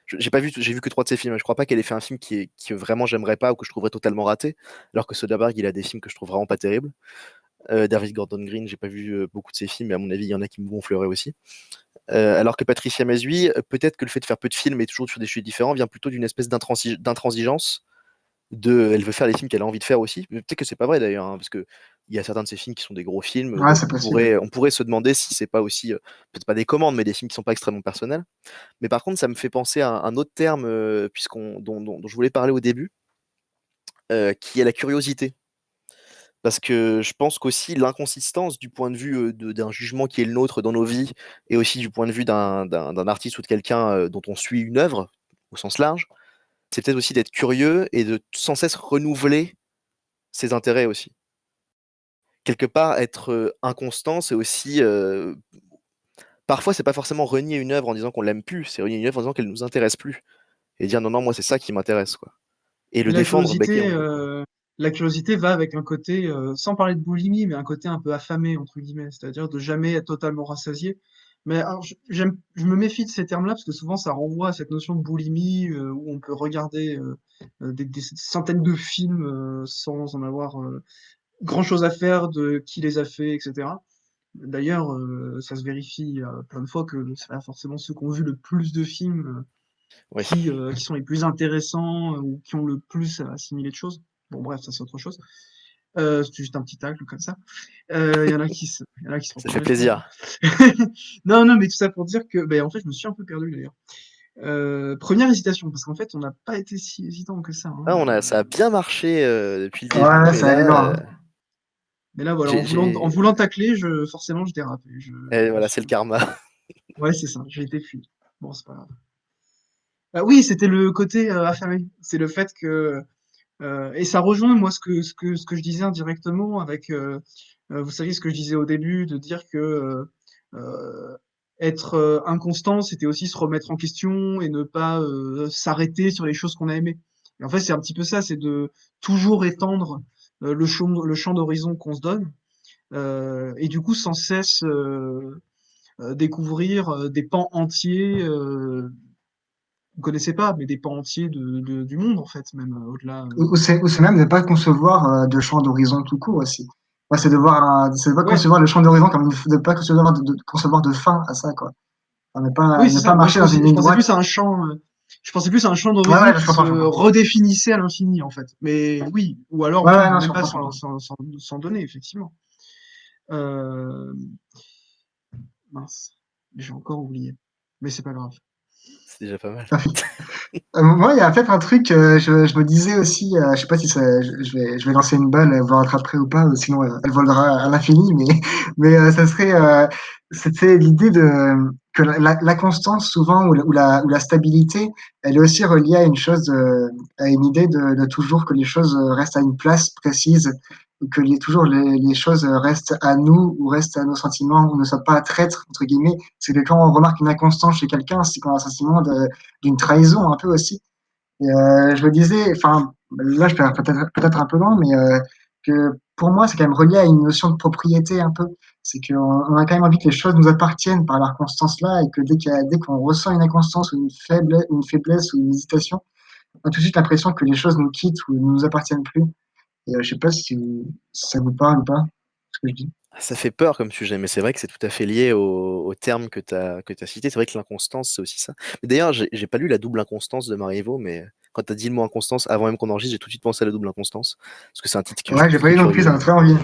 J'ai pas vu, j'ai vu que trois de ses films. Je crois pas qu'elle ait fait un film que vraiment j'aimerais pas ou que je trouverais totalement raté. Alors que Soderbergh, il a des films que je trouve vraiment pas terribles. David Gordon Green, j'ai pas vu beaucoup de ses films, mais à mon avis, il y en a qui me gonfleraient aussi. Alors que Patricia Mazui, peut-être que le fait de faire peu de films et toujours sur des sujets différents vient plutôt d'une espèce d'intransigeance elle veut faire les films qu'elle a envie de faire aussi. Peut-être que c'est pas vrai d'ailleurs, hein, parce que il y a certains de ces films qui sont des gros films ouais dont c'est possible. on pourrait se demander si c'est pas aussi, peut-être pas des commandes, mais des films qui sont pas extrêmement personnels. Mais par contre, ça me fait penser à un autre terme, dont je voulais parler au début, qui est la curiosité. Parce que je pense qu'aussi l'inconsistance du point de vue d'un jugement qui est le nôtre dans nos vies, et aussi du point de vue d'un artiste ou de quelqu'un dont on suit une œuvre, au sens large, c'est peut-être aussi d'être curieux et de sans cesse renouveler ses intérêts aussi. Quelque part, être inconstant, c'est aussi. Parfois, c'est pas forcément renier une œuvre en disant qu'on l'aime plus, c'est renier une œuvre en disant qu'elle nous intéresse plus. Et dire non, non, moi, c'est ça qui m'intéresse, quoi. Et le Mais défendre, bec et ongles, quoi. la curiosité va avec un côté, sans parler de boulimie, mais un côté un peu affamé, entre guillemets, c'est-à-dire de jamais être totalement rassasié. Mais alors, je me méfie de ces termes-là parce que souvent ça renvoie à cette notion de boulimie où on peut regarder des centaines de films sans en avoir grand-chose à faire de qui les a fait, etc. D'ailleurs, ça se vérifie plein de fois que c'est pas forcément ceux qui ont vu le plus de films Oui, qui sont les plus intéressants ou qui ont le plus assimilé de choses. Bon, bref, ça c'est autre chose. C'est juste un petit tacle comme ça. Il y en a qui se ça fait reconnaîtront, quoi. plaisir. Non, non, mais tout ça pour dire que, ben, en fait, je me suis un peu perdu d'ailleurs. Première hésitation, parce qu'en fait, on n'a pas été si hésitant que ça, hein. Ah, ça a bien marché depuis le début, Ouais ça allait loin. Mais là, voilà, j'ai, en j'ai- voulant tacler, forcément, je dérape. Je voilà, c'est le suis... karma. Ouais, c'est ça, j'ai été fui. Bon, c'est pas grave. Oui, c'était le côté affamé. C'est le fait que et ça rejoint moi ce que je disais indirectement avec vous savez ce que je disais au début de dire que être inconstant c'était aussi se remettre en question et ne pas s'arrêter sur les choses qu'on a aimées. Et en fait c'est un petit peu ça, c'est de toujours étendre le champ d'horizon qu'on se donne et du coup sans cesse découvrir des pans entiers vous connaissez pas mais des pans entiers du monde en fait même au-delà Ou c'est même ne pas concevoir de champ d'horizon tout court aussi. Moi, c'est de pas ouais. concevoir le champ d'horizon comme de pas concevoir concevoir de fin à ça, quoi. Enfin, Oui, ne c'est pas ça. Moi, marcher dans une je ligne pensais droite. plus à un champ. Je pensais plus à un champ Ouais, d'horizon ouais, qui je se comprends. redéfinissait à l'infini, en fait. Mais oui, ou alors Ouais, ouais, même, non, même pas je comprends. sans donner, effectivement. Euh, Mince, j'ai encore oublié. Mais c'est pas grave. C'est déjà pas mal. Moi, il y a peut-être un truc, je me disais aussi, je sais pas si je vais lancer une balle, voir attraper ou pas, ou sinon elle volera à l'infini, mais ça serait, c'était l'idée que la constance souvent ou la stabilité, elle est aussi reliée à une chose, à une idée de toujours que les choses restent à une place précise que toujours les choses restent à nous ou restent à nos sentiments, ou ne soient pas traîtres, entre guillemets. C'est que quand on remarque une inconstance chez quelqu'un, c'est qu'on a un sentiment d'une trahison un peu aussi. Et je me disais, enfin, là je vais peut-être un peu loin, mais que pour moi c'est quand même relié à une notion de propriété un peu. C'est qu'on on a quand même envie que les choses nous appartiennent par leur constance-là, et que dès qu'on ressent une inconstance ou une faiblesse ou une hésitation, on a tout de suite l'impression que les choses nous quittent ou ne nous appartiennent plus. Et je sais pas si ça vous parle ou pas, ce que je dis. Ça fait peur comme sujet, mais c'est vrai que c'est tout à fait lié au terme que tu as cité. C'est vrai que l'inconstance, c'est aussi ça. Mais d'ailleurs, j'ai pas lu La double inconstance de Marivaux, mais quand tu as dit le mot inconstance, avant même qu'on enregistre, j'ai tout de suite pensé à La double inconstance, parce que c'est un titre que je Ouais, trouve j'ai pas très eu non plus, curieux. ça m'a très envie.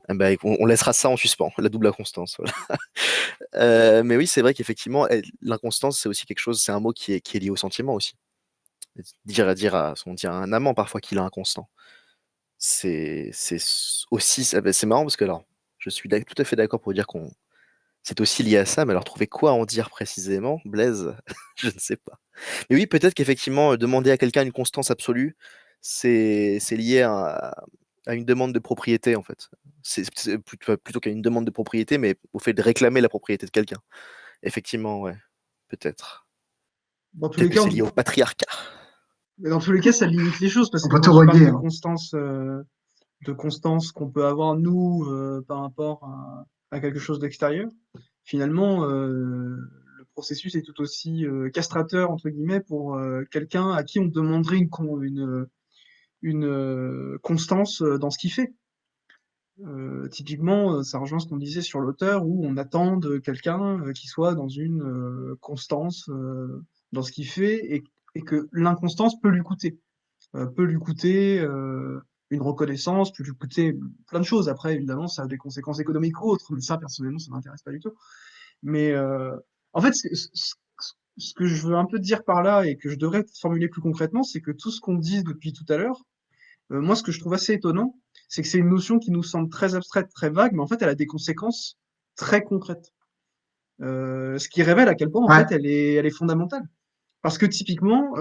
Ah bah, on laissera ça en suspens, La double inconstance. Voilà. Mais oui, c'est vrai qu'effectivement, l'inconstance, c'est aussi quelque chose, c'est un mot qui est lié au sentiment aussi. On dit à un amant parfois qu'il est inconstant. C'est aussi, c'est marrant parce que alors, je suis tout à fait d'accord pour dire qu'on c'est aussi lié à ça, mais alors trouver quoi en dire précisément, Blaise, je ne sais pas. Mais oui, peut-être qu'effectivement, demander à quelqu'un une constance absolue, c'est lié à une demande de propriété, en fait. C'est plutôt qu'à une demande de propriété, mais au fait de réclamer la propriété de quelqu'un. Effectivement, ouais, peut-être. Dans tous Peut-être les que cas, c'est lié au patriarcat. mais dans tous les cas, ça limite les choses parce On que peut quand tout tu parles relier, hein. de constance qu'on peut avoir nous par rapport à quelque chose d'extérieur, finalement, le processus est tout aussi castrateur entre guillemets pour quelqu'un à qui on demanderait une constance dans ce qu'il fait. Typiquement, ça rejoint ce qu'on disait sur l'auteur, où on attend de quelqu'un qui soit dans une constance dans ce qu'il fait, et que l'inconstance peut lui coûter une reconnaissance, peut lui coûter plein de choses. Après, évidemment, ça a des conséquences économiques ou autres, mais ça, personnellement, ça m'intéresse pas du tout. Mais en fait, ce que je veux un peu dire par là, et que je devrais formuler plus concrètement, c'est que tout ce qu'on dit depuis tout à l'heure, moi, ce que je trouve assez étonnant, c'est que c'est une notion qui nous semble très abstraite, très vague, mais en fait, elle a des conséquences très concrètes. Ce qui révèle à quel point, en Ouais, fait, elle est fondamentale. Parce que typiquement,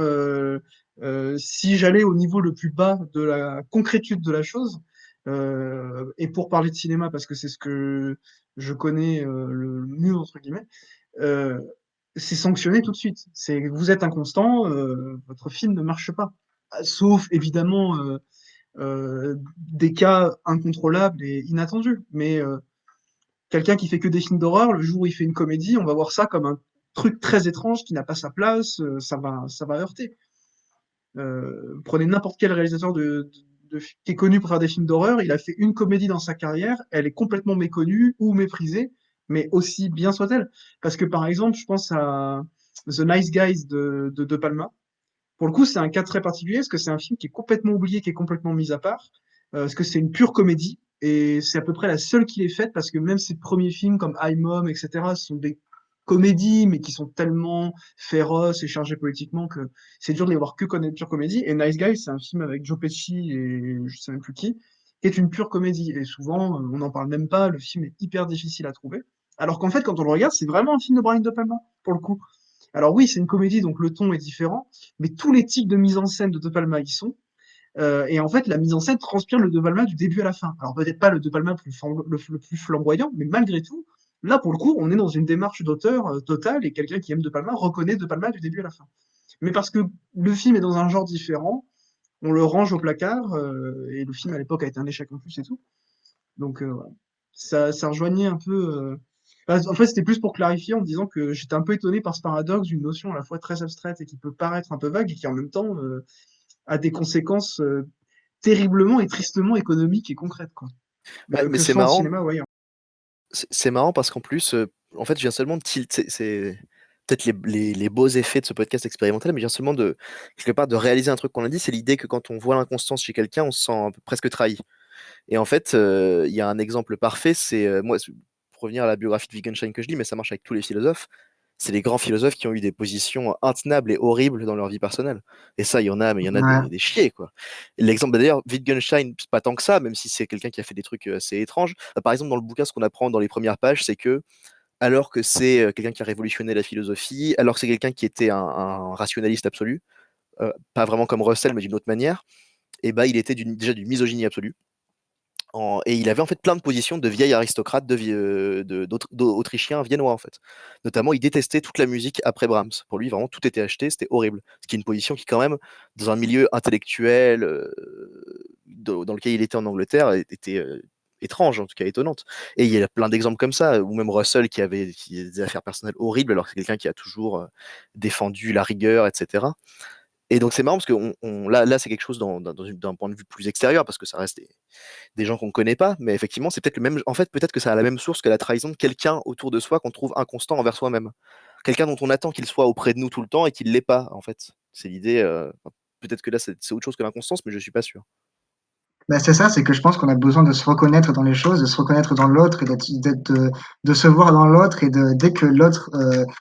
si j'allais au niveau le plus bas de la concrétude de la chose, et pour parler de cinéma, parce que c'est ce que je connais le mieux, entre guillemets, euh, c'est sanctionné tout de suite. C'est vous êtes inconstant, votre film ne marche pas. Sauf évidemment des cas incontrôlables et inattendus. Mais quelqu'un qui fait que des films d'horreur, le jour où il fait une comédie, on va voir ça comme un truc très étrange qui n'a pas sa place, ça va heurter. Prenez n'importe quel réalisateur qui est connu pour faire des films d'horreur, il a fait une comédie dans sa carrière, elle est complètement méconnue ou méprisée, mais aussi bien soit-elle. Parce que par exemple, je pense à The Nice Guys de Palma. Pour le coup, c'est un cas très particulier, parce que c'est un film qui est complètement oublié, qui est complètement mis à part, parce que c'est une pure comédie, et c'est à peu près la seule qu'il ait faite, parce que même ses premiers films comme I, Mom, etc., sont des comédies, mais qui sont tellement féroces et chargées politiquement que c'est dur de les voir que comme une pure comédie. Et Nice Guy, c'est un film avec Joe Pesci et je sais même plus qui est une pure comédie. Et souvent, on n'en parle même pas, le film est hyper difficile à trouver. Alors qu'en fait, quand on le regarde, c'est vraiment un film de Brian De Palma, pour le coup. Alors oui, c'est une comédie, donc le ton est différent, mais tous les types de mise en scène de De Palma y sont. Et en fait, la mise en scène transpire le De Palma du début à la fin. Alors peut-être pas le De Palma le plus flamboyant, mais malgré tout, là pour le coup, on est dans une démarche d'auteur totale, et quelqu'un qui aime De Palma reconnaît De Palma du début à la fin. Mais parce que le film est dans un genre différent, on le range au placard, et le film à l'époque a été un échec en plus et tout. Donc voilà. Ça rejoignait un peu. En fait, c'était plus pour clarifier en disant que j'étais un peu étonné par ce paradoxe d'une notion à la fois très abstraite et qui peut paraître un peu vague, et qui en même temps a des conséquences terriblement et tristement économiques et concrètes, quoi. Ouais, mais Que ce c'est soit en marrant. cinéma ou ailleurs. C'est marrant parce qu'en plus, en fait, je viens seulement de tilt. C'est peut-être les beaux effets de ce podcast expérimental, mais je viens seulement de quelque part de réaliser un truc qu'on a dit. C'est l'idée que quand on voit l'inconstance chez quelqu'un, on se sent un peu presque trahi. Et en fait, il y a un exemple parfait. C'est moi, pour revenir à la biographie de Wittgenstein que je lis, mais ça marche avec tous les philosophes. C'est les grands philosophes qui ont eu des positions intenables et horribles dans leur vie personnelle. Et ça, il y en a, mais il y en a ouais, des chiés, quoi. Et l'exemple, bah, d'ailleurs, Wittgenstein, c'est pas tant que ça, même si c'est quelqu'un qui a fait des trucs assez étranges. Par exemple, dans le bouquin, ce qu'on apprend dans les premières pages, c'est que, alors que c'est quelqu'un qui a révolutionné la philosophie, alors que c'est quelqu'un qui était un rationaliste absolu, pas vraiment comme Russell, mais d'une autre manière, et bah, il était déjà d'une misogynie absolue. Et il avait en fait plein de positions de vieil aristocrate d'Autrichien viennois en fait. Notamment, il détestait toute la musique après Brahms. Pour lui, vraiment, tout était acheté, c'était horrible. Ce qui est une position qui, quand même, dans un milieu intellectuel dans lequel il était en Angleterre, était étrange, en tout cas étonnante. Et il y a plein d'exemples comme ça, ou même Russell qui a des affaires personnelles horribles, alors que c'est quelqu'un qui a toujours défendu la rigueur, etc. Et donc c'est marrant parce que là c'est quelque chose d'un point de vue plus extérieur, parce que ça reste des gens qu'on ne connaît pas, mais effectivement, c'est peut-être le même. En fait, peut-être que ça a la même source que la trahison de quelqu'un autour de soi qu'on trouve inconstant envers soi-même. Quelqu'un dont on attend qu'il soit auprès de nous tout le temps et qu'il ne l'est pas, en fait. C'est l'idée. Peut-être que là, c'est autre chose que l'inconstance, mais je ne suis pas sûr. Ben, c'est ça, c'est que je pense qu'on a besoin de se reconnaître dans les choses, de se reconnaître dans l'autre et de se voir dans l'autre et dès que l'autre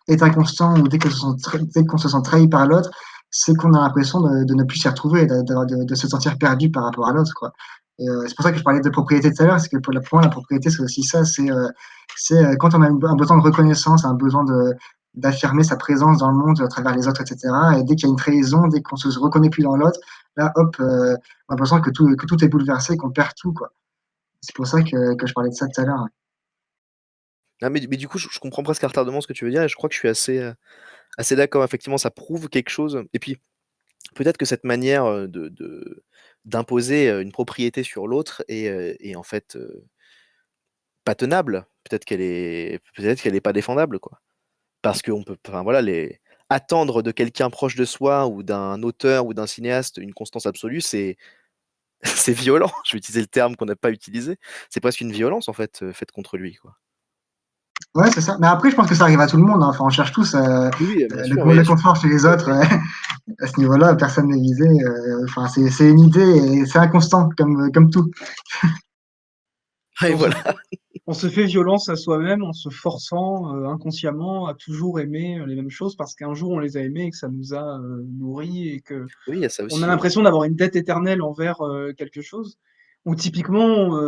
est inconstant ou dès qu'on se sent trahi par l'autre, c'est qu'on a l'impression de ne plus s'y retrouver, de se sentir perdu par rapport à l'autre, quoi. Et c'est pour ça que je parlais de propriété tout à l'heure, parce que pour moi, la propriété, c'est aussi ça, c'est quand on a un besoin de reconnaissance, un besoin d'affirmer sa présence dans le monde à travers les autres, etc. Et dès qu'il y a une trahison, dès qu'on se reconnaît plus dans l'autre, là, hop, on a l'impression que tout est bouleversé, qu'on perd tout, quoi. C'est pour ça que je parlais de ça tout à l'heure. Ah, mais du coup, je comprends presque retardement ce que tu veux dire, et je crois que je suis assez d'accord. Effectivement, ça prouve quelque chose. Et puis, peut-être que cette manière d'imposer une propriété sur l'autre est en fait pas tenable. Peut-être qu'elle est pas défendable, quoi. Parce qu'on peut, enfin voilà, attendre de quelqu'un proche de soi ou d'un auteur ou d'un cinéaste une constance absolue, c'est violent. Je vais utiliser le terme qu'on n'a pas utilisé. C'est presque une violence en fait, faite contre lui, quoi. Ouais, c'est ça. Mais après, je pense que ça arrive à tout le monde, hein. Enfin, on cherche tous Oui, bien sûr, le confort chez les autres. À ce niveau-là, personne n'est visé. Enfin, c'est une idée et c'est inconstant, comme tout. Et On se, voilà. on se fait violence à soi-même en se forçant inconsciemment à toujours aimer les mêmes choses parce qu'un jour on les a aimées et que ça nous a nourris et que Oui, il y a ça on a aussi, oui. l'impression d'avoir une dette éternelle envers quelque chose. Ou typiquement,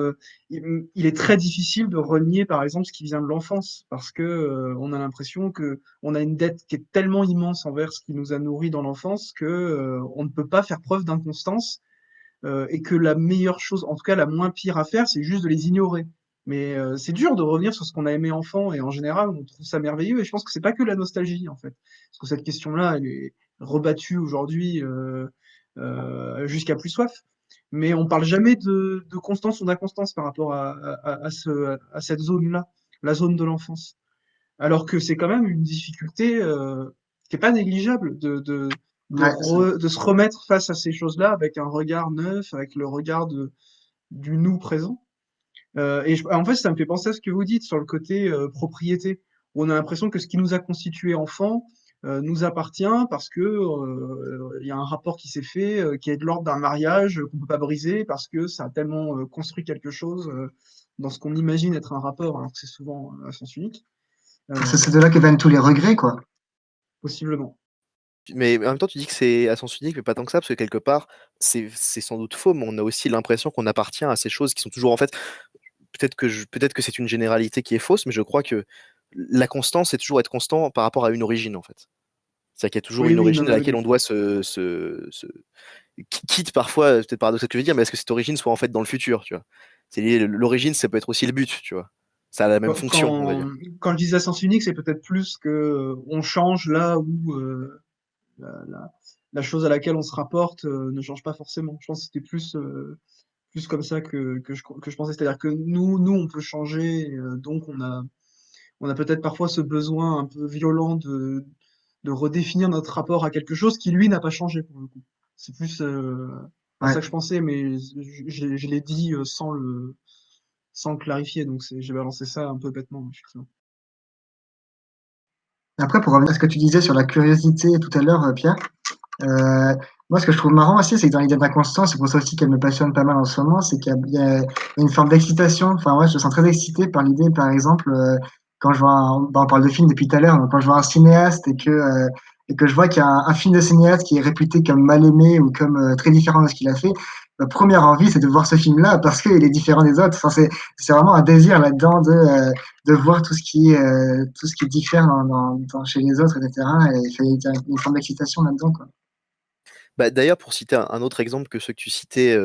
il est très difficile de renier par exemple ce qui vient de l'enfance parce que on a l'impression que on a une dette qui est tellement immense envers ce qui nous a nourris dans l'enfance que on ne peut pas faire preuve d'inconstance et que la meilleure chose, en tout cas la moins pire à faire, c'est juste de les ignorer. Mais c'est dur de revenir sur ce qu'on a aimé enfant et en général on trouve ça merveilleux et je pense que c'est pas que la nostalgie en fait. Parce que cette question-là, elle est rebattue aujourd'hui jusqu'à plus soif. Mais on parle jamais de constance ou d'inconstance par rapport à cette zone-là, la zone de l'enfance. Alors que c'est quand même une difficulté qui est pas négligeable Ouais, de se remettre face à ces choses-là avec un regard neuf, avec le regard du nous présent. En fait, ça me fait penser à ce que vous dites sur le côté propriété, où on a l'impression que ce qui nous a constitué enfant nous appartient parce que il y a un rapport qui s'est fait, qui est de l'ordre d'un mariage qu'on peut pas briser parce que ça a tellement construit quelque chose dans ce qu'on imagine être un rapport, alors que c'est souvent à sens unique, c'est de là que viennent tous les regrets, quoi. Mais possiblement. en même temps, tu dis que c'est à sens unique, mais pas tant que ça, parce que quelque part, c'est sans doute faux, mais on a aussi l'impression qu'on appartient à ces choses qui sont toujours en fait. Peut-être que c'est une généralité qui est fausse, mais je crois que la constance, c'est toujours être constant par rapport à une origine, en fait. C'est-à-dire qu'il y a toujours Oui, une oui, non, origine à mais laquelle on doit quitte parfois, peut-être paradoxal ce que je veux dire, mais est-ce que cette origine soit en fait dans le futur, tu vois? L'origine, ça peut être aussi le but, tu vois? Ça a la même quand, fonction, on va quand, dire. quand je dis à sens unique, c'est peut-être plus que on change là où la chose à laquelle on se rapporte ne change pas forcément. Je pense que c'était plus comme ça que je pensais. C'est-à-dire que nous, on peut changer, donc on a peut-être parfois ce besoin un peu violent de redéfinir notre rapport à quelque chose qui, lui, n'a pas changé pour le coup. C'est plus à Ouais. ça que je pensais, mais je l'ai dit sans le clarifier, donc j'ai balancé ça un peu bêtement, effectivement. Après, pour revenir à ce que tu disais sur la curiosité tout à l'heure, Pierre, euh, moi, ce que je trouve marrant aussi, c'est que dans l'idée d'inconstance, c'est pour ça aussi qu'elle me passionne pas mal en ce moment, c'est qu'il y a une forme d'excitation. Enfin, ouais, je me sens très excité par l'idée, par exemple, quand je vois on parle de film depuis tout à l'heure, donc quand je vois un cinéaste et que je vois qu'il y a un film de cinéaste qui est réputé comme mal aimé ou comme très différent de ce qu'il a fait, ma première envie, c'est de voir ce film-là parce qu'il est différent des autres. Enfin, c'est vraiment un désir là-dedans de voir tout ce qui diffère chez les autres, etc. Et il y a une forme d'excitation là-dedans, quoi. Bah, d'ailleurs, pour citer un autre exemple que ceux que tu citais,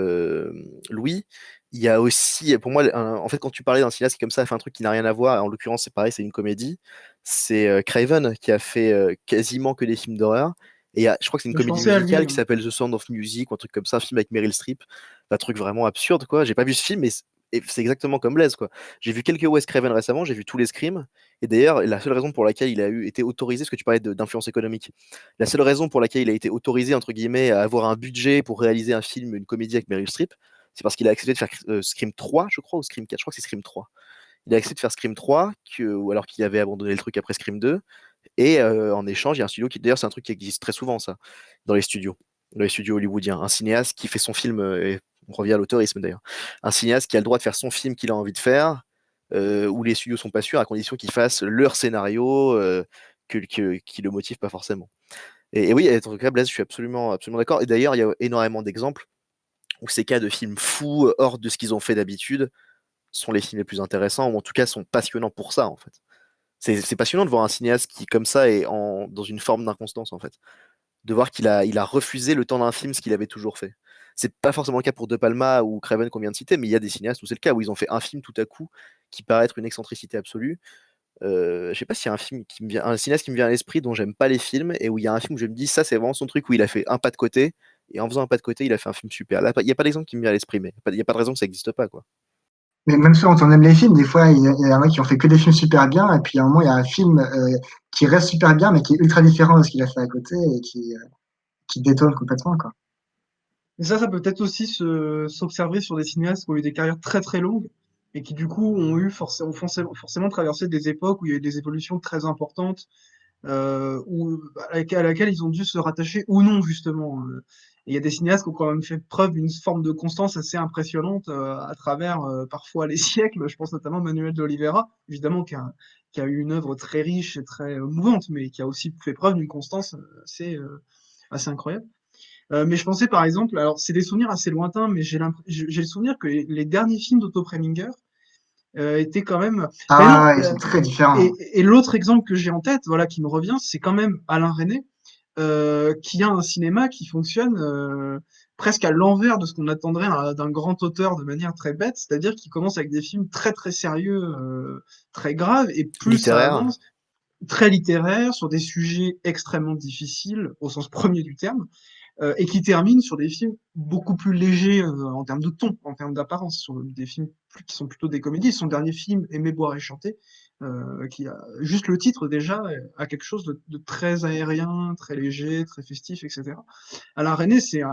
Louis, Il y a aussi, pour moi, en fait, quand tu parlais d'un cinéaste qui comme ça a fait un truc qui n'a rien à voir, en l'occurrence c'est pareil, c'est une comédie, c'est Craven qui a fait quasiment que des films d'horreur. Et je crois que c'est une Je comédie pensais à lui. musicale qui s'appelle The Sound of Music ou un truc comme ça, un film avec Meryl Streep. Un truc vraiment absurde, quoi. J'ai pas vu ce film, mais c'est exactement comme Blaise, quoi. J'ai vu quelques Wes Craven récemment, j'ai vu tous les Scream. Et d'ailleurs, la seule raison pour laquelle il a été autorisé, parce que tu parlais d'influence économique, la seule raison pour laquelle il a été autorisé, entre guillemets, à avoir un budget pour réaliser un film, une comédie avec Meryl Streep, c'est parce qu'il a accepté de faire Scream 3, je crois, ou Scream 4. Je crois que c'est Scream 3. Il a accepté de faire Scream 3, ou alors qu'il avait abandonné le truc après Scream 2. Et en échange, il y a un studio qui, d'ailleurs, c'est un truc qui existe très souvent, ça, dans les studios hollywoodiens. Un cinéaste qui fait son film, et on revient à l'auteurisme d'ailleurs, un cinéaste qui a le droit de faire son film qu'il a envie de faire, où les studios sont pas sûrs, à condition qu'ils fassent leur scénario, qui le motive pas forcément. Et oui, en tout cas, Blaise, je suis absolument, absolument d'accord. Et d'ailleurs, il y a énormément d'exemples où ces cas de films fous, hors de ce qu'ils ont fait d'habitude, sont les films les plus intéressants, ou en tout cas sont passionnants pour ça, en fait. C'est passionnant de voir un cinéaste qui, comme ça, est dans une forme d'inconstance, en fait. De voir il a refusé le temps d'un film ce qu'il avait toujours fait. C'est pas forcément le cas pour De Palma ou Craven qu'on vient de citer, mais il y a des cinéastes où c'est le cas, où ils ont fait un film tout à coup qui paraît être une excentricité absolue. Je sais pas s'il y a un cinéaste qui me vient à l'esprit dont j'aime pas les films et où il y a un film où je me dis ça c'est vraiment son truc où il a fait un pas de côté et en faisant un pas de côté il a fait un film super. Là il y a pas d'exemple qui me vient à l'esprit mais il y a pas de raison que ça existe pas quoi. Mais même si on aime les films, des fois, il y en a qui ont fait que des films super bien, et puis à un moment, il y a un film qui reste super bien, mais qui est ultra différent de ce qu'il a fait à côté, et qui détonne complètement, quoi. Et ça peut peut-être aussi s'observer sur des cinéastes qui ont eu des carrières très très longues et qui du coup ont eu forcément traversé des époques où il y a eu des évolutions très importantes, à laquelle ils ont dû se rattacher ou non justement. Et il y a des cinéastes qui ont quand même fait preuve d'une forme de constance assez impressionnante à travers parfois les siècles. Je pense notamment à Manuel de Oliveira, évidemment qui a eu une œuvre très riche et très mouvante, mais qui a aussi fait preuve d'une constance assez incroyable. Mais je pensais par exemple, alors c'est des souvenirs assez lointains, mais j'ai le souvenir que les derniers films d'Otto Preminger étaient quand même. Ben non, Ah, ils sont très différents. et l'autre exemple que j'ai en tête, voilà, qui me revient, c'est quand même Alain Resnais, qui a un cinéma qui fonctionne presque à l'envers de ce qu'on attendrait d'un grand auteur de manière très bête, c'est-à-dire qu'il commence avec des films très très sérieux, très graves, et plus ça Littéraire. avance, très littéraires, sur des sujets extrêmement difficiles au sens premier du terme, et qui termine sur des films beaucoup plus légers en termes de ton, en termes d'apparence, sur des films qui sont plutôt des comédies. Son dernier film, Aimer, boire et chanter, qui a juste le titre déjà a quelque chose de très aérien, très léger, très festif, etc. Alain Resnais,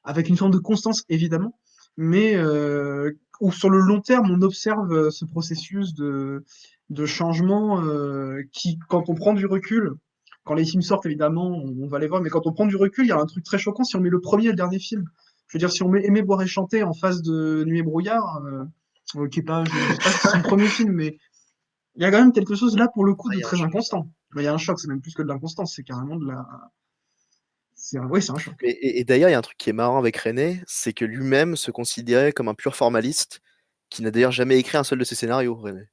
avec une forme de constance évidemment, mais où sur le long terme on observe ce processus de changement qui, quand on prend du recul, quand les films sortent, évidemment, on va les voir, mais quand on prend du recul, il y a un truc très choquant si on met le premier et le dernier film. Je veux dire, si on met Aimer, boire et chanter en face de Nuit et brouillard, qui est pas, je sais pas si c'est son premier film, mais il y a quand même quelque chose là pour le coup Ah, de il y a un très choc. inconstant. Mais il y a un choc, c'est même plus que de l'inconstance, c'est carrément de la. Oui, c'est un choc. Et d'ailleurs, il y a un truc qui est marrant avec René, c'est que lui-même se considérait comme un pur formaliste, qui n'a d'ailleurs jamais écrit un seul de ses scénarios, René.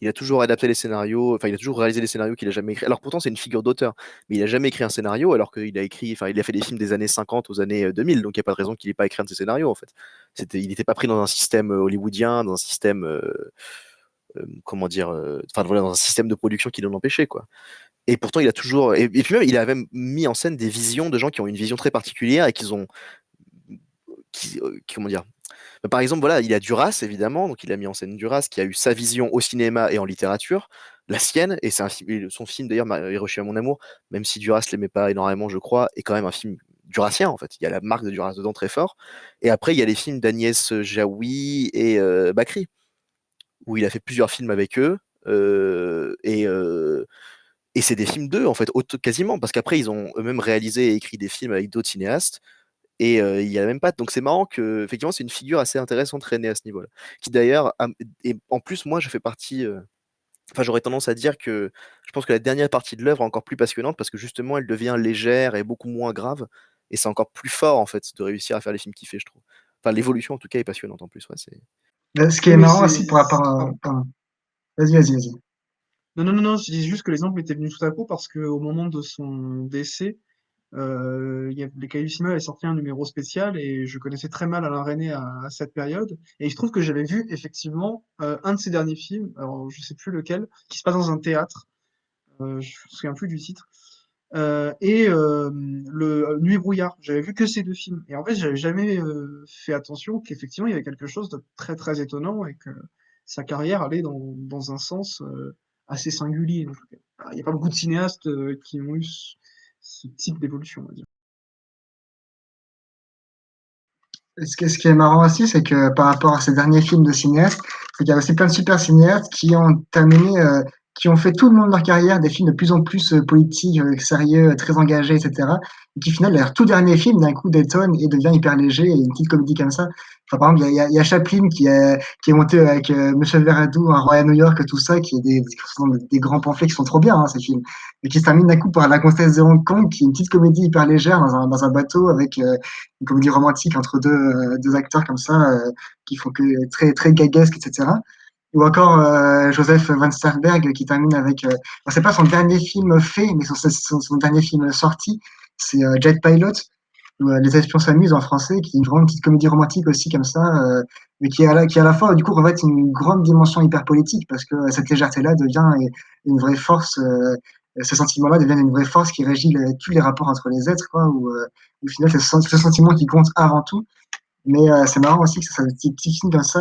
Il a toujours adapté les scénarios, enfin, il a toujours réalisé les scénarios qu'il a jamais écrits. Alors pourtant, c'est une figure d'auteur, mais il a jamais écrit un scénario, alors qu'il a écrit, enfin, il a fait des films des années 50 aux années 2000, donc il n'y a pas de raison qu'il n'ait pas écrit un de ses scénarios, en fait. Il n'était pas pris dans un système hollywoodien, dans un système, comment dire, enfin, voilà, dans un système de production qui l'en empêchait, quoi. Et pourtant, il a toujours. Et puis même, il a même mis en scène des visions de gens qui ont une vision très particulière et qu'ils ont. Comment dire? Bah, par exemple, voilà, il y a Duras, évidemment, donc il a mis en scène Duras, qui a eu sa vision au cinéma et en littérature, la sienne, et c'est son film d'ailleurs, Hiroshima mon amour, même si Duras l'aimait pas énormément, je crois, est quand même un film durassien, en fait. Il y a la marque de Duras dedans très fort. Et après, il y a les films d'Agnès Jaoui et Bakri, où il a fait plusieurs films avec eux. euh, et, euh, et c'est des films d'eux, en fait, quasiment, parce qu'après, ils ont eux-mêmes réalisé et écrit des films avec d'autres cinéastes, et il y a même pas. Donc c'est marrant que, effectivement, c'est une figure assez intéressante, René, à ce niveau-là. Qui d'ailleurs, et en plus, moi, je fais partie. Enfin, j'aurais tendance à dire que je pense que la dernière partie de l'œuvre est encore plus passionnante parce que justement, elle devient légère et beaucoup moins grave. Et c'est encore plus fort, en fait, de réussir à faire les films qu'il fait, je trouve. Enfin, l'évolution, en tout cas, est passionnante en plus. Ouais, Ce qui Oui, est mais marrant aussi par rapport pardon. pardon. Vas-y. Non, non, non, non, je dis juste que l'exemple était venu tout à coup parce qu'au moment de son décès, Les Cahiers du cinéma avaient sorti un numéro spécial et je connaissais très mal Alain Resnais à cette période. Et il se trouve que j'avais vu effectivement un de ses derniers films, alors je sais plus lequel, qui se passe dans un théâtre. Je me souviens plus du titre. Et le Nuit et brouillard. J'avais vu que ces deux films. Et en fait, j'avais jamais fait attention qu'effectivement, il y avait quelque chose de très très étonnant et que sa carrière allait dans un sens assez singulier. En tout cas. Il n'y a pas beaucoup de cinéastes qui ont eu ce type d'évolution, on va dire. Ce qui est marrant aussi, c'est que par rapport à ces derniers films de cinéastes, c'est qu'il y a aussi plein de super cinéastes qui ont terminé, qui ont fait tout le long de leur carrière des films de plus en plus politiques, sérieux, très engagés, etc. Et qui, finalement, leur tout dernier film, d'un coup, détonne et devient hyper léger et une petite comédie comme ça. Enfin, par exemple, il y a Chaplin qui est monté avec Monsieur Verradou, Un Roi à New York, tout ça, qui sont des grands pamphlets qui sont trop bien, hein, ces films. Et qui se termine d'un coup par La Comtesse de Hong Kong, qui est une petite comédie hyper légère dans un bateau avec une comédie romantique entre deux acteurs comme ça, qui font que très, très gaguesque, etc. Ou encore Joseph Van Sternberg qui termine avec, c'est pas son dernier film fait, mais son dernier film sorti, c'est Jet Pilot, ou Les espions s'amusent en français, qui est vraiment une petite comédie romantique aussi comme ça, mais qui à la fois du coup revêt une grande dimension hyper politique parce que cette légèreté-là devient une vraie force. Ce sentiment-là devient une vraie force qui régit tous les rapports entre les êtres, quoi, où au final c'est ce sentiment qui compte avant tout. Mais c'est marrant aussi que ça soit des petits films comme ça,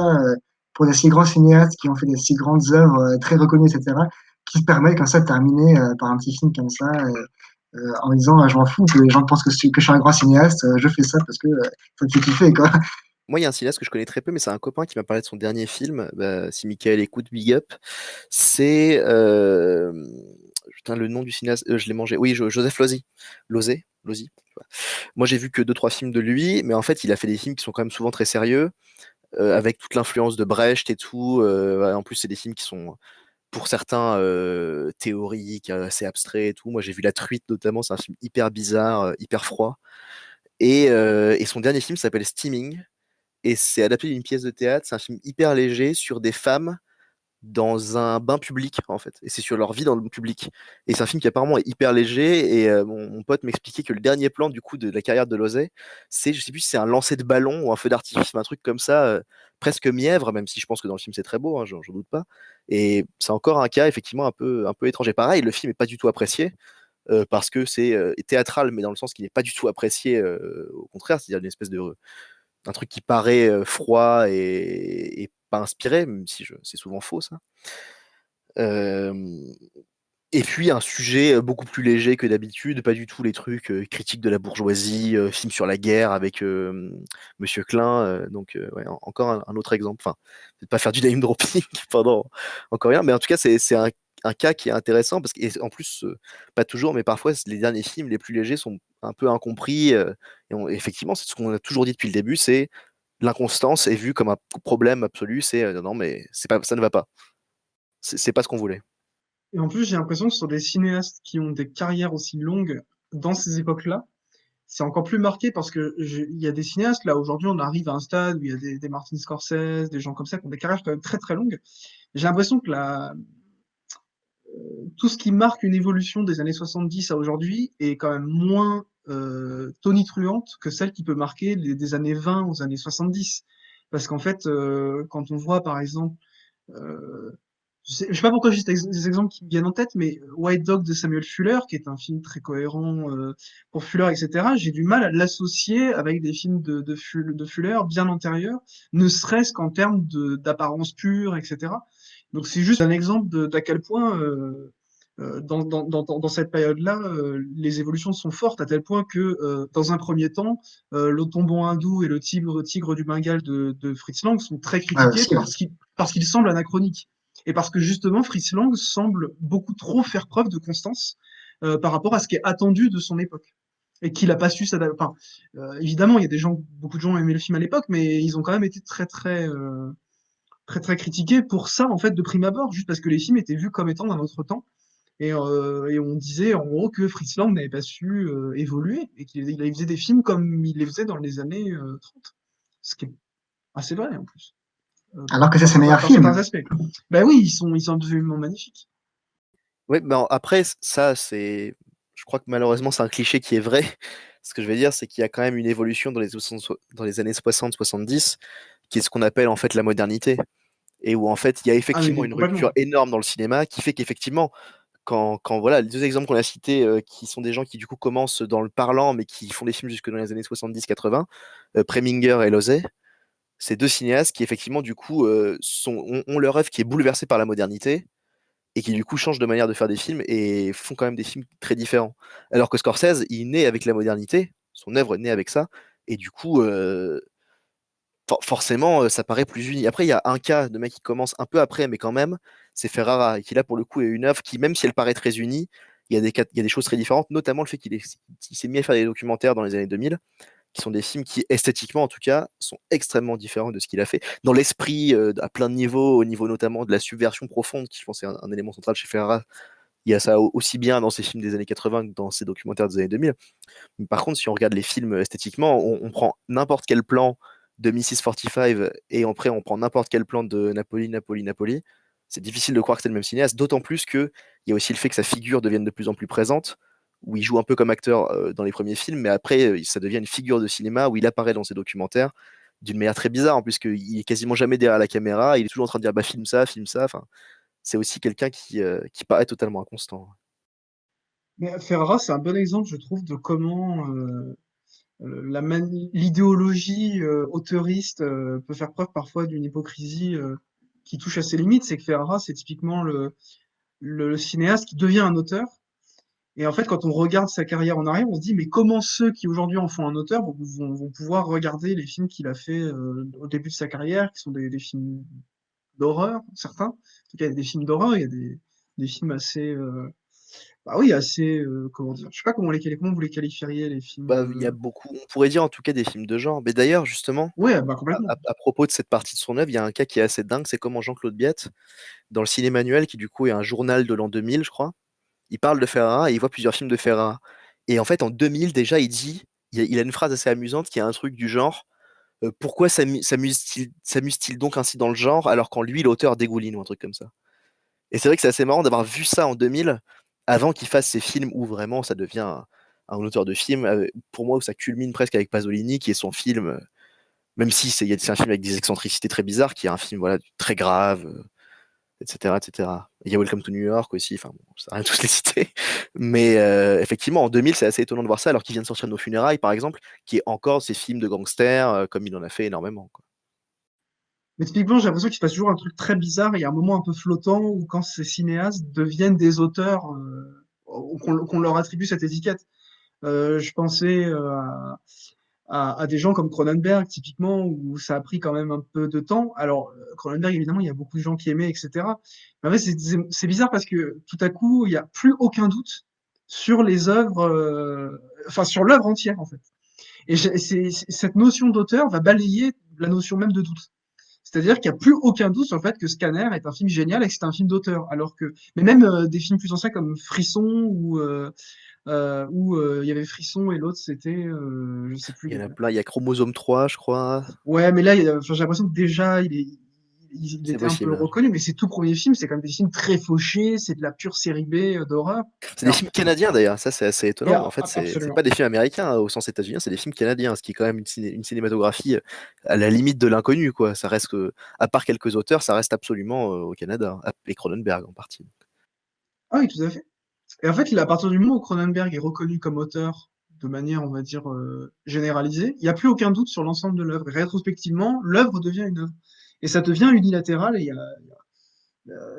pour des si grands cinéastes qui ont fait des si grandes œuvres très reconnues, etc., qui se permettent comme ça de terminer par un petit film comme ça, en disant je m'en fous que les gens pensent que je suis un grand cinéaste, je fais ça parce que ça me fait kiffer, quoi. Moi, il y a un cinéaste que je connais très peu, mais c'est un copain qui m'a parlé de son dernier film. Bah, si Michael écoute, big up. C'est. Putain, le nom du cinéaste, je l'ai mangé. Oui, Joseph Losey. Losey. Moi, j'ai vu que deux, trois films de lui, mais en fait, il a fait des films qui sont quand même souvent très sérieux, avec toute l'influence de Brecht et tout. En plus, c'est des films qui sont, pour certains, théoriques, assez abstraits et tout. Moi, j'ai vu La Truite notamment, c'est un film hyper bizarre, hyper froid. Et son dernier film s'appelle Steaming, et c'est adapté d'une pièce de théâtre. C'est un film hyper léger sur des femmes dans un bain public, en fait. Et c'est sur leur vie dans le public. Et c'est un film qui apparemment est hyper léger. Et mon pote m'expliquait que le dernier plan du coup de la carrière de Losey, c'est, je sais plus si c'est un lancer de ballon ou un feu d'artifice, un truc comme ça, presque mièvre, même si je pense que dans le film c'est très beau, hein, j'en doute pas. Et c'est encore un cas effectivement un peu étranger. Pareil, le film est pas du tout apprécié. Parce que c'est théâtral, mais dans le sens qu'il n'est pas du tout apprécié, au contraire, c'est-à-dire une espèce de un truc qui paraît froid et pas inspiré, même si c'est souvent faux ça. Euh, et puis un sujet beaucoup plus léger que d'habitude, pas du tout les trucs critiques de la bourgeoisie, film sur la guerre avec Monsieur Klein. Donc ouais, encore un autre exemple. Enfin, peut-être pas faire du name dropping pendant encore rien, mais en tout cas c'est un cas qui est intéressant parce qu'en plus, pas toujours, mais parfois les derniers films les plus légers sont un peu incompris. Effectivement, c'est ce qu'on a toujours dit depuis le début, c'est l'inconstance est vue comme un problème absolu. C'est non mais c'est pas, ça ne va pas. C'est pas ce qu'on voulait. Et en plus, j'ai l'impression que sur des cinéastes qui ont des carrières aussi longues dans ces époques-là, c'est encore plus marqué parce que il y a des cinéastes, là, aujourd'hui, on arrive à un stade où il y a des Martin Scorsese, des gens comme ça qui ont des carrières quand même très très longues. J'ai l'impression que tout ce qui marque une évolution des années 70 à aujourd'hui est quand même moins tonitruante que celle qui peut marquer des années 20 aux années 70. Parce qu'en fait, quand on voit par exemple euh, je sais pas pourquoi j'ai des exemples qui me viennent en tête, mais White Dog de Samuel Fuller, qui est un film très cohérent pour Fuller, etc., j'ai du mal à l'associer avec des films de Fuller bien antérieurs, ne serait-ce qu'en termes d'apparence pure, etc. Donc c'est juste un exemple d'à quel point, dans cette période-là, les évolutions sont fortes, à tel point que, dans un premier temps, Le Tombon hindou et Le Tigre du Bengale de Fritz Lang sont très Ouais, critiqués aussi, ouais. parce qu'ils semblent anachroniques. Et parce que justement, Fritz Lang semble beaucoup trop faire preuve de constance par rapport à ce qui est attendu de son époque. Et qu'il n'a pas su s'adapter. Enfin, évidemment, il y a beaucoup de gens ont aimé le film à l'époque, mais ils ont quand même été très, très critiqués pour ça, en fait, de prime abord, juste parce que les films étaient vus comme étant d'un autre temps. Et on disait en gros que Fritz Lang n'avait pas su évoluer et qu'il faisait des films comme il les faisait dans les années 30. Ce qui est assez vrai en plus, Alors que c'est ses meilleurs par certains films. aspects. Ben oui, ils sont absolument magnifiques. Oui, ben après, ça, c'est. je crois que malheureusement, c'est un cliché qui est vrai. Ce que je veux dire, c'est qu'il y a quand même une évolution dans les années 60-70, qui est ce qu'on appelle en fait la modernité. Et où en fait, il y a Ah effectivement mais une rupture complètement. énorme dans le cinéma qui fait qu'effectivement, voilà, les deux exemples qu'on a cités, qui sont des gens qui du coup commencent dans le parlant, mais qui font des films jusque dans les années 70-80, Preminger et Losey, ces deux cinéastes qui effectivement du coup ont leur œuvre qui est bouleversée par la modernité et qui du coup changent de manière de faire des films et font quand même des films très différents. Alors que Scorsese, il naît avec la modernité, son œuvre naît avec ça, et du coup, forcément, ça paraît plus uni. Après, il y a un cas de mec qui commence un peu après, mais quand même, c'est Ferrara, et qui là, pour le coup, est une œuvre qui, même si elle paraît très unie, il y a des choses très différentes, notamment le fait il s'est mis à faire des documentaires dans les années 2000, qui sont des films qui, esthétiquement en tout cas, sont extrêmement différents de ce qu'il a fait. Dans l'esprit, à plein de niveaux, au niveau notamment de la subversion profonde, qui je pense est un élément central chez Ferrara, il y a ça aussi bien dans ses films des années 80 que dans ses documentaires des années 2000. Mais par contre, si on regarde les films esthétiquement, on prend n'importe quel plan de Mrs. 45 et après on prend n'importe quel plan de Napoli, Napoli, Napoli. C'est difficile de croire que c'est le même cinéaste, d'autant plus qu'il y a aussi le fait que sa figure devienne de plus en plus présente, où il joue un peu comme acteur dans les premiers films, mais après ça devient une figure de cinéma où il apparaît dans ses documentaires d'une manière très bizarre, en puisqu'il est quasiment jamais derrière la caméra, il est toujours en train de dire bah filme ça, filme ça. Enfin, c'est aussi quelqu'un qui paraît totalement inconstant. Mais Ferrara, c'est un bon exemple, je trouve, de comment l'idéologie auteuriste peut faire preuve parfois d'une hypocrisie qui touche à ses limites. C'est que Ferrara, c'est typiquement le cinéaste qui devient un auteur. Et en fait, quand on regarde sa carrière en arrière, on se dit, mais comment ceux qui aujourd'hui en font un auteur vont pouvoir regarder les films qu'il a fait au début de sa carrière, qui sont des films d'horreur, certains. En tout cas, il y a des films d'horreur, il y a des films assez, bah oui, assez, comment dire, je sais pas comment vous les qualifieriez, les films. Bah, il y a beaucoup, on pourrait dire en tout cas des films de genre. Mais d'ailleurs, justement, Ouais, bah complètement. à propos de cette partie de son œuvre, il y a un cas qui est assez dingue, c'est comment Jean-Claude Biette, dans le Ciné Manuel, qui du coup est un journal de l'an 2000, je crois, il parle de Ferrara et il voit plusieurs films de Ferrara. Et en fait, en 2000, déjà, il a une phrase assez amusante qui a un truc du genre pourquoi s'amuse-t-il donc ainsi dans le genre alors qu'en lui, l'auteur dégouline ou un truc comme ça. Et c'est vrai que c'est assez marrant d'avoir vu ça en 2000, avant qu'il fasse ces films où vraiment ça devient un auteur de film, pour moi, où ça culmine presque avec Pasolini, qui est son film. Même si c'est un film avec des excentricités très bizarres, qui est un film voilà, très grave, etc., etc. Il y a Welcome to New York aussi, enfin, bon, ça rien tous les citer. Mais effectivement, en 2000, c'est assez étonnant de voir ça, alors qu'il vient de sortir Nos funérailles, par exemple, qui est encore ces films de gangsters, comme il en a fait énormément, quoi. Mais typiquement, j'ai l'impression qu'il se passe toujours un truc très bizarre. Il y a un moment un peu flottant où quand ces cinéastes deviennent des auteurs, ou qu'on leur attribue cette étiquette. Je pensais à des gens comme Cronenberg, typiquement, où ça a pris quand même un peu de temps. Alors, Cronenberg, évidemment, il y a beaucoup de gens qui aimaient, etc. Mais en fait, c'est bizarre parce que tout à coup, il n'y a plus aucun doute sur les œuvres, enfin, sur l'œuvre entière, en fait. Et cette notion d'auteur va balayer la notion même de doute. C'est-à-dire qu'il n'y a plus aucun doute sur le fait que Scanner est un film génial et que c'est un film d'auteur. Alors que, mais même des films plus anciens comme Frisson où il y avait Frisson et l'autre c'était, je sais plus Il y en a lequel. plein, il y a Chromosome 3, je crois. Ouais, mais là, enfin, j'ai l'impression que déjà il C'est était un peu possible, hein. reconnu, mais ses tout premiers films, c'est quand même des films très fauchés, c'est de la pure série B d'horreur. C'est des Alors, films canadiens d'ailleurs, ça c'est assez et, étonnant. En fait, c'est pas absolument. des films américains au sens états-unien, c'est des films canadiens, ce qui est quand même une cinématographie à la limite de l'inconnu, quoi. Ça reste que, à part quelques auteurs, ça reste absolument au Canada, et Cronenberg en partie. Ah oui, tout à fait. Et en fait, à partir du moment où Cronenberg est reconnu comme auteur de manière, on va dire, généralisée, il n'y a plus aucun doute sur l'ensemble de l'œuvre. Et rétrospectivement, l'œuvre devient une œuvre. Et ça devient unilatéral et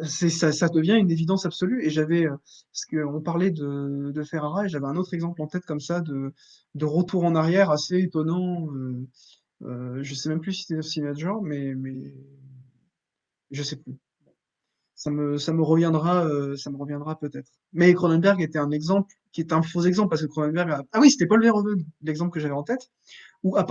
ça devient une évidence absolue. Et parce qu'on parlait de Ferrara, et j'avais un autre exemple en tête comme ça de retour en arrière assez étonnant. Je sais même plus si c'était au cinéma de genre, mais je sais plus. Ça me reviendra peut-être. Mais Cronenberg était un exemple qui est un faux exemple parce que ah oui, c'était Paul Verhoeven, l'exemple que j'avais en tête, où Le best.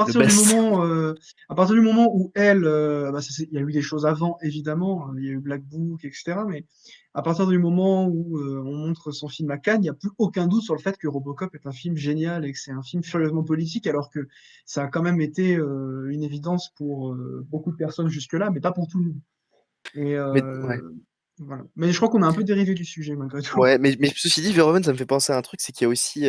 à partir du moment où elle, bah, il y a eu des choses avant évidemment, il y a eu Black Book, etc. Mais à partir du moment où on montre son film à Cannes, il n'y a plus aucun doute sur le fait que Robocop est un film génial et que c'est un film furieusement politique, alors que ça a quand même été une évidence pour beaucoup de personnes jusque-là, mais pas pour tout le monde. Et Mais ouais. Voilà. Mais je crois qu'on a un peu dérivé du sujet malgré tout. Ouais, mais ceci dit, Verhoeven, ça me fait penser à un truc, c'est qu'il y a aussi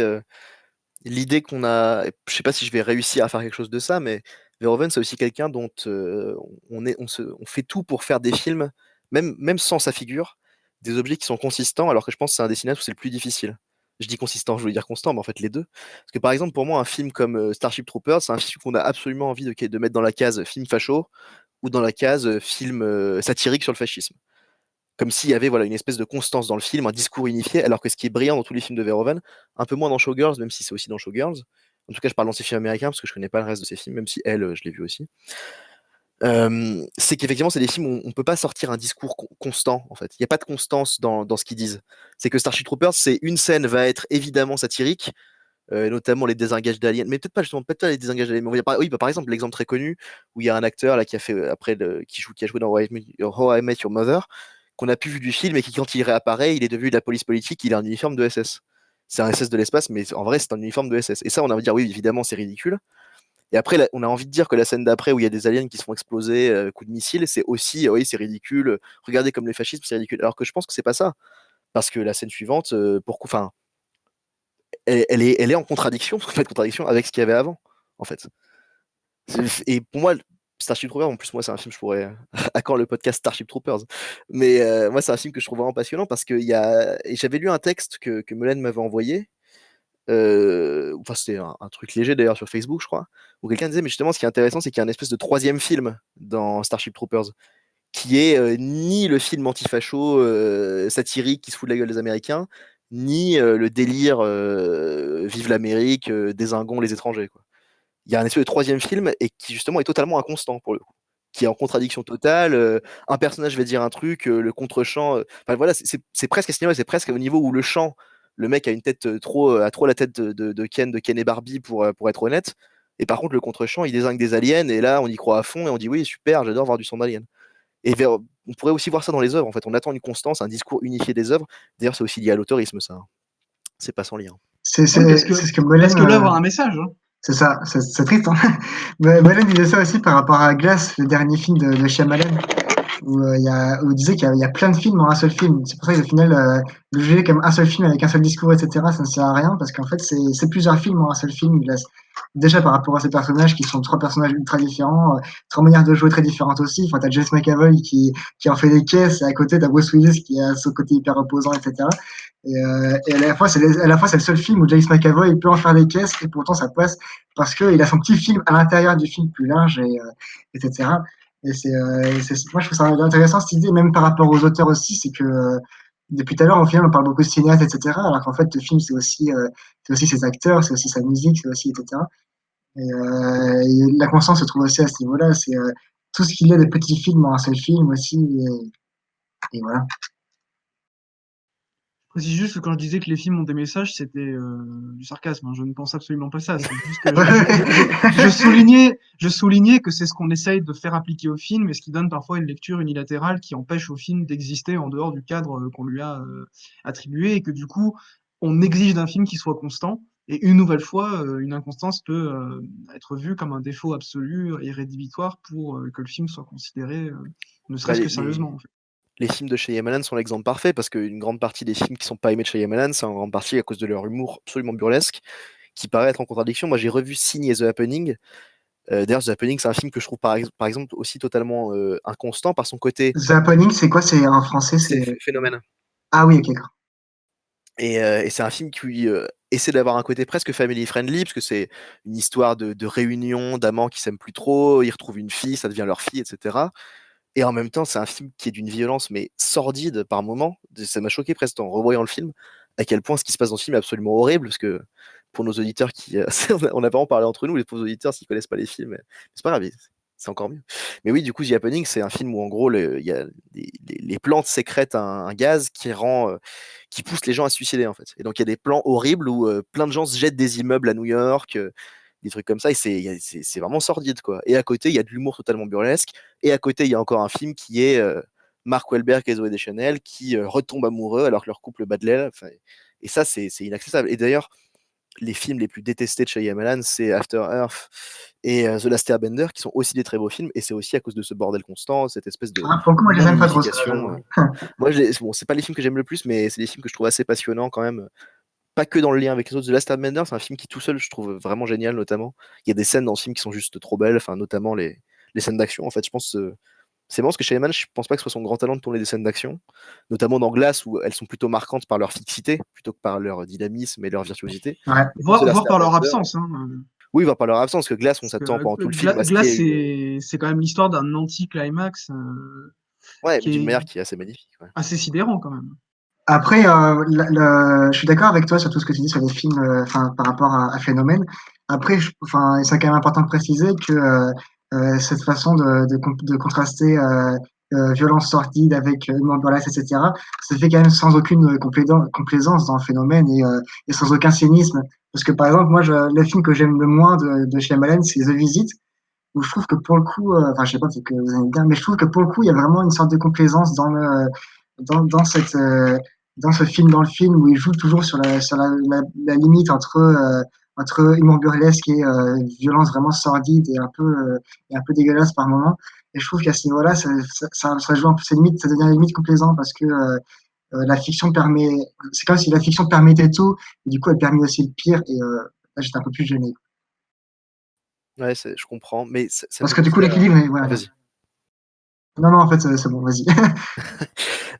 l'idée qu'on a. Je sais pas si je vais réussir à faire quelque chose de ça, mais Verhoeven, c'est aussi quelqu'un dont on fait tout pour faire des films, même sans sa figure, des objets qui sont consistants, alors que je pense que c'est un des cinéastes où c'est le plus difficile. Je dis consistant, je veux dire constant, mais en fait les deux. Parce que par exemple, pour moi, un film comme Starship Troopers, c'est un film qu'on a absolument envie de mettre dans la case film facho ou dans la case film satirique sur le fascisme. Comme s'il y avait voilà, une espèce de constance dans le film, un discours unifié, alors que ce qui est brillant dans tous les films de Verhoeven, un peu moins dans Showgirls, même si c'est aussi dans Showgirls. En tout cas, je parle dans ses films américains parce que je connais pas le reste de ses films, même si elle, je l'ai vu aussi. C'est qu'effectivement, c'est des films où on ne peut pas sortir un discours constant, en fait. Il n'y a pas de constance dans ce qu'ils disent. C'est que Starship Troopers, c'est une scène va être évidemment satirique, notamment les désengages d'aliens, mais peut-être pas justement, peut-être pas les désengages d'aliens. Mais oui, bah, par exemple, l'exemple très connu où il y a un acteur là qui a fait qui a joué dans How I Met Your Mother, qu'on a pu vu du film et qui, quand il réapparaît, il est devenu de la police politique, il a un uniforme de SS. C'est un SS de l'espace, mais en vrai, c'est un uniforme de SS. Et ça, on a envie de dire, oui, évidemment, c'est ridicule. Et après, là, on a envie de dire que la scène d'après, où il y a des aliens qui se font exploser, coup de missile, c'est aussi, oui, c'est ridicule. Regardez comme les fascismes, c'est ridicule. Alors que je pense que c'est pas ça. Parce que la scène suivante, enfin, elle est en contradiction, en fait, contradiction avec ce qu'il y avait avant, en fait. Et pour moi, Starship Troopers, en plus, moi, c'est un film, je pourrais. À quand le podcast Starship Troopers? Mais moi, c'est un film que je trouve vraiment passionnant parce que et j'avais lu un texte que Melaine m'avait envoyé. Enfin, c'était un truc léger d'ailleurs sur Facebook, je crois, où quelqu'un disait, mais justement, ce qui est intéressant, c'est qu'il y a un espèce de troisième film dans Starship Troopers, qui est ni le film antifacho satirique qui se fout de la gueule des Américains, ni le délire vive l'Amérique, désinguons les étrangers, quoi. Il y a un espèce de troisième film et qui justement est totalement inconstant pour le coup, qui est en contradiction totale. Un personnage va dire un truc, le contre-champ. Enfin voilà, c'est presque à ce niveau, c'est presque au niveau où le chant, le mec a une tête a trop la tête de Ken et Barbie pour être honnête. Et par contre, le contre-champ, il désingue des aliens et là, on y croit à fond et on dit oui, super, j'adore voir du sang d'alien. On pourrait aussi voir ça dans les œuvres. En fait, on attend une constance, un discours unifié des œuvres. D'ailleurs, c'est aussi lié à l'auteurisme, ça, hein. C'est pas sans lien. C'est Oui, c'est ce que Molène, parce que l'œuvre a un message, hein. c'est ça, c'est triste, hein. Mais Molène disait ça aussi par rapport à Glass, le dernier film de Shyamalan, où il disait qu'il y a plein de films en un seul film. C'est pour ça qu'au final, le juger comme un seul film avec un seul discours, etc., ça ne sert à rien, parce qu'en fait, c'est plusieurs films en un seul film. Déjà par rapport à ces personnages qui sont trois personnages ultra différents, trois manières de jouer très différentes aussi. Enfin, t'as James McAvoy qui en fait des caisses, et à côté, t'as Bruce Willis qui a ce côté hyper opposant, etc. Et à la fois, à la fois, c'est le seul film où James McAvoy peut en faire des caisses, et pourtant ça passe parce qu'il a son petit film à l'intérieur du film plus large, etc. Et moi, je trouve ça intéressant cette idée, même par rapport aux auteurs aussi, c'est que depuis tout à l'heure, au final, on parle beaucoup de cinéaste, etc. Alors qu'en fait, le film, c'est aussi ses acteurs, c'est aussi sa musique, c'est aussi, etc. Et la constance se trouve aussi à ce niveau-là. C'est tout ce qu'il y a de petits films en un seul film aussi. Et voilà. Je précise juste que quand je disais que les films ont des messages, c'était du sarcasme, hein. Je ne pense absolument pas ça. C'est juste que je soulignais que c'est ce qu'on essaye de faire appliquer au film et ce qui donne parfois une lecture unilatérale qui empêche au film d'exister en dehors du cadre qu'on lui a attribué et que du coup, on exige d'un film qu'il soit constant. Et une nouvelle fois, une inconstance peut être vue comme un défaut absolu et rédhibitoire pour que le film soit considéré ne Bah, serait-ce que sérieusement, en fait. les films de Shyamalan sont l'exemple parfait parce qu'une grande partie des films qui sont pas aimés de Shyamalan, c'est en grande partie à cause de leur humour absolument burlesque, qui paraît être en contradiction. Moi, j'ai revu Signe et The Happening. D'ailleurs, The Happening, c'est un film que je trouve par exemple aussi totalement inconstant par son côté. The Happening, c'est quoi? C'est en français, C'est c'est. phénomène. Ah oui, ok, d'accord. Et c'est un film qui essaie d'avoir un côté presque family friendly, parce que c'est une histoire de réunion, d'amants qui s'aiment plus trop, ils retrouvent une fille, ça devient leur fille, etc. Et en même temps, c'est un film qui est d'une violence, mais sordide par moments. Ça m'a choqué presque en revoyant le film, à quel point ce qui se passe dans ce film est absolument horrible, parce que pour nos auditeurs qui. On a vraiment parlé entre nous, les pauvres auditeurs, s'ils connaissent pas les films, mais c'est pas grave, c'est encore mieux. Mais oui, du coup, The Happening, c'est un film où en gros, il y a les plantes sécrètent un gaz qui pousse les gens à se suicider, en fait. Et donc, il y a des plans horribles où plein de gens se jettent des immeubles à New York, des trucs comme ça, et c'est vraiment sordide, quoi. Et à côté, il y a de l'humour totalement burlesque, et à côté, il y a encore un film qui est Mark Wahlberg et Zoé Deschanel qui retombent amoureux alors que leur couple bat de l'aile. Enfin, et ça, c'est inaccessible. Et d'ailleurs, les films les plus détestés de Shyamalan, c'est After Earth et The Last Airbender, qui sont aussi des très beaux films, et c'est aussi à cause de ce bordel constant, cette espèce de Pour le coup, moi, je les aime pas trop, ça, non-unification. j'avoue. Moi, bon, c'est pas les films que j'aime le plus, mais c'est des films que je trouve assez passionnants quand même. Pas que dans le lien avec les autres. The Last Airbender, c'est un film qui tout seul, je trouve vraiment génial, notamment. Il y a des scènes dans ce film qui sont juste trop belles, enfin, notamment les scènes d'action. En fait, je pense, c'est marrant parce que Shyamalan, je pense pas que ce soit son grand talent de tourner des scènes d'action, notamment dans Glass, où elles sont plutôt marquantes par leur fixité, plutôt que par leur dynamisme et leur virtuosité. Ouais. Mais dans The Last Voire par leur Airbender, absence, hein. oui, va par leur absence, parce que Glass, on Parce que s'attend pendant tout le film à ce qu'il y Glace, ait une. c'est quand même l'histoire d'un anti-climax Ouais, mais qui d'une est manière qui est assez magnifique. Ouais. assez sidérant quand même. Après, je suis d'accord avec toi sur tout ce que tu dis sur les films, enfin, par rapport à Phénomène. Après, enfin, c'est quand même important de préciser que cette façon de contraster violence sordide avec humour burlesque, etc., se fait quand même sans aucune complaisance dans le Phénomène et sans aucun cynisme. Parce que par exemple, moi, le film que j'aime le moins de Shyamalan, c'est The Visit, où je trouve que pour le coup, enfin, je sais pas, peut-être que vous aimez bien, mais je trouve que pour le coup, il y a vraiment une sorte de complaisance dans cette, dans ce film, dans le film, où il joue toujours sur la limite entre humour burlesque et violence vraiment sordide et un peu dégueulasse par moment. Et je trouve qu'à ce niveau-là, ça joue un peu, ça devient limite complaisant parce que la fiction permet, c'est comme si la fiction permettait tout, et du coup, elle permet aussi le pire, et là, j'étais un peu plus gêné. Ouais, je comprends, mais ça me Parce fait que du coup, penser à. l'équilibre, voilà. Ah, vas-y. Non, non, en fait, c'est bon, vas-y.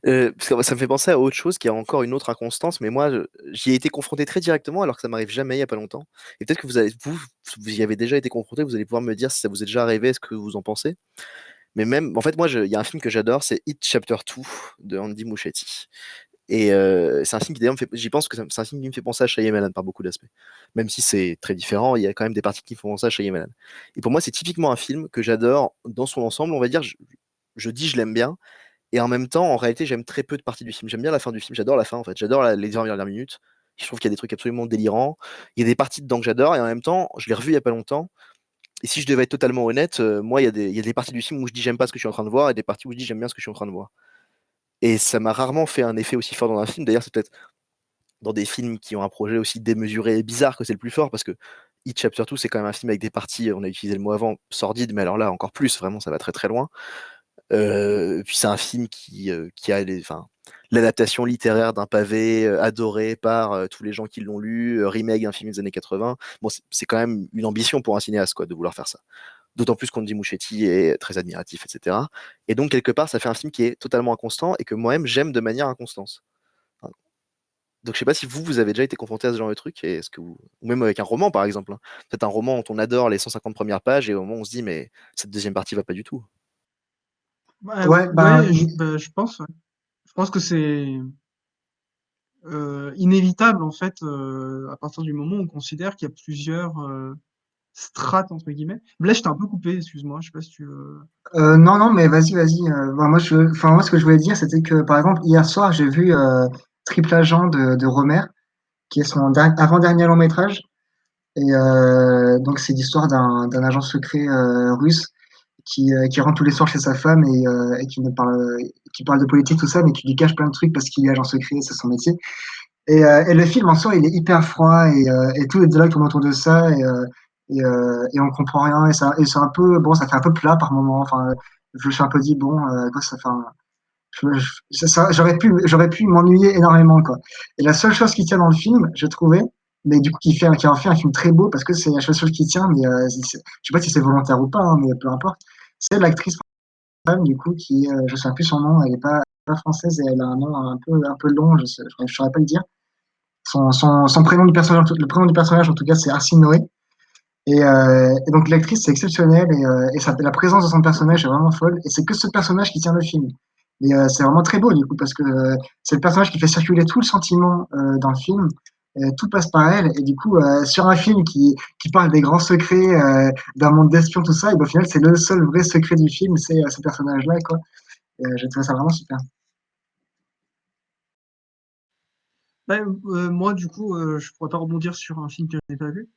Parce que ça me fait penser à autre chose qui a encore une autre inconstance, mais moi, j'y ai été confronté très directement alors que ça m'arrive jamais il y a pas longtemps. Et peut-être que vous y avez déjà été confronté, vous allez pouvoir me dire si ça vous est déjà arrivé, ce que vous en pensez. Mais même, en fait, moi, il y a un film que j'adore, c'est It Chapter 2 de Andy Muschietti. Et c'est un film qui d'ailleurs j'y pense que c'est un film qui me fait penser à Shyamalan par beaucoup d'aspects. Même si c'est très différent, il y a quand même des parties qui me font penser à Shyamalan. Et pour moi, c'est typiquement un film que j'adore dans son ensemble, on va dire. Je dis je l'aime bien, et en même temps, en réalité, j'aime très peu de parties du film. J'aime bien la fin du film, j'adore la fin en fait, j'adore les 20 dernières minutes. Je trouve qu'il y a des trucs absolument délirants. Il y a des parties dedans que j'adore, et en même temps, je l'ai revu il y a pas longtemps. Et si je devais être totalement honnête, moi, il y a des parties du film où je dis j'aime pas ce que je suis en train de voir, et des parties où je dis j'aime bien ce que je suis en train de voir. Et ça m'a rarement fait un effet aussi fort dans un film. D'ailleurs, c'est peut-être dans des films qui ont un projet aussi démesuré et bizarre que c'est le plus fort, parce que It Chapter 2, c'est quand même un film avec des parties, on a utilisé le mot avant, sordides, mais alors là, encore plus, vraiment, ça va très très loin. Puis c'est un film qui a enfin, l'adaptation littéraire d'un pavé adoré par tous les gens qui l'ont lu, remake d'un film des années 80. Bon, c'est quand même une ambition pour un cinéaste, quoi, de vouloir faire ça. D'autant plus qu'Andy Muschietti est très admiratif, etc. Et donc, quelque part, ça fait un film qui est totalement inconstant et que moi-même, j'aime de manière inconstante. Enfin, donc, je sais pas si vous avez déjà été confronté à ce genre de truc, et est-ce que vous. Ou même avec un roman, par exemple. Hein. Peut-être un roman dont on adore les 150 premières pages, et au moment où on se dit, mais cette deuxième partie va pas du tout. Ouais, bah, Ouais, je pense. Ouais. Je pense que c'est inévitable en fait à partir du moment où on considère qu'il y a plusieurs strates entre guillemets. Là, je t'ai un peu coupé, excuse-moi. Je sais pas si tu veux. non, non, mais vas-y, vas-y. Bah, enfin, moi, ce que je voulais dire, c'était que, par exemple, hier soir, j'ai vu Triple Agent de Romer, qui est son avant-dernier long métrage. Et donc, c'est l'histoire d'un agent secret russe qui rentre tous les soirs chez sa femme et qui parle de politique, tout ça, mais qui lui cache plein de trucs parce qu'il est agent secret, c'est son métier. Et le film en soi, il est hyper froid et tous les dialogues tournent autour de ça et on comprend rien et c'est un peu bon, ça fait un peu plat par moment. Enfin, je me suis un peu dit bon, quoi ça fait. J'aurais pu m'ennuyer énormément quoi. Et la seule chose qui tient dans le film, j'ai trouvé, mais du coup qui en fait un film très beau parce que c'est la seule chose qui tient, mais je sais pas si c'est volontaire ou pas, hein, mais peu importe. C'est l'actrice femme du coup qui je sais plus son nom, elle est pas française et elle a un nom un peu long, je saurais pas le dire. Son prénom du personnage, le prénom du personnage, en tout cas, c'est Arsène Noé. Et donc, l'actrice, c'est exceptionnel la présence de son personnage est vraiment folle. Et c'est que ce personnage qui tient le film. Et c'est vraiment très beau, du coup, parce que c'est le personnage qui fait circuler tout le sentiment dans le film. Tout passe par elle. Et du coup, sur un film qui parle des grands secrets d'un monde d'espions, tout ça, et ben, au final, c'est le seul vrai secret du film, c'est ce personnage-là, quoi. J'ai trouvé ça vraiment super. Ouais, moi, du coup, je pourrais pas rebondir sur un film que je n'ai pas vu.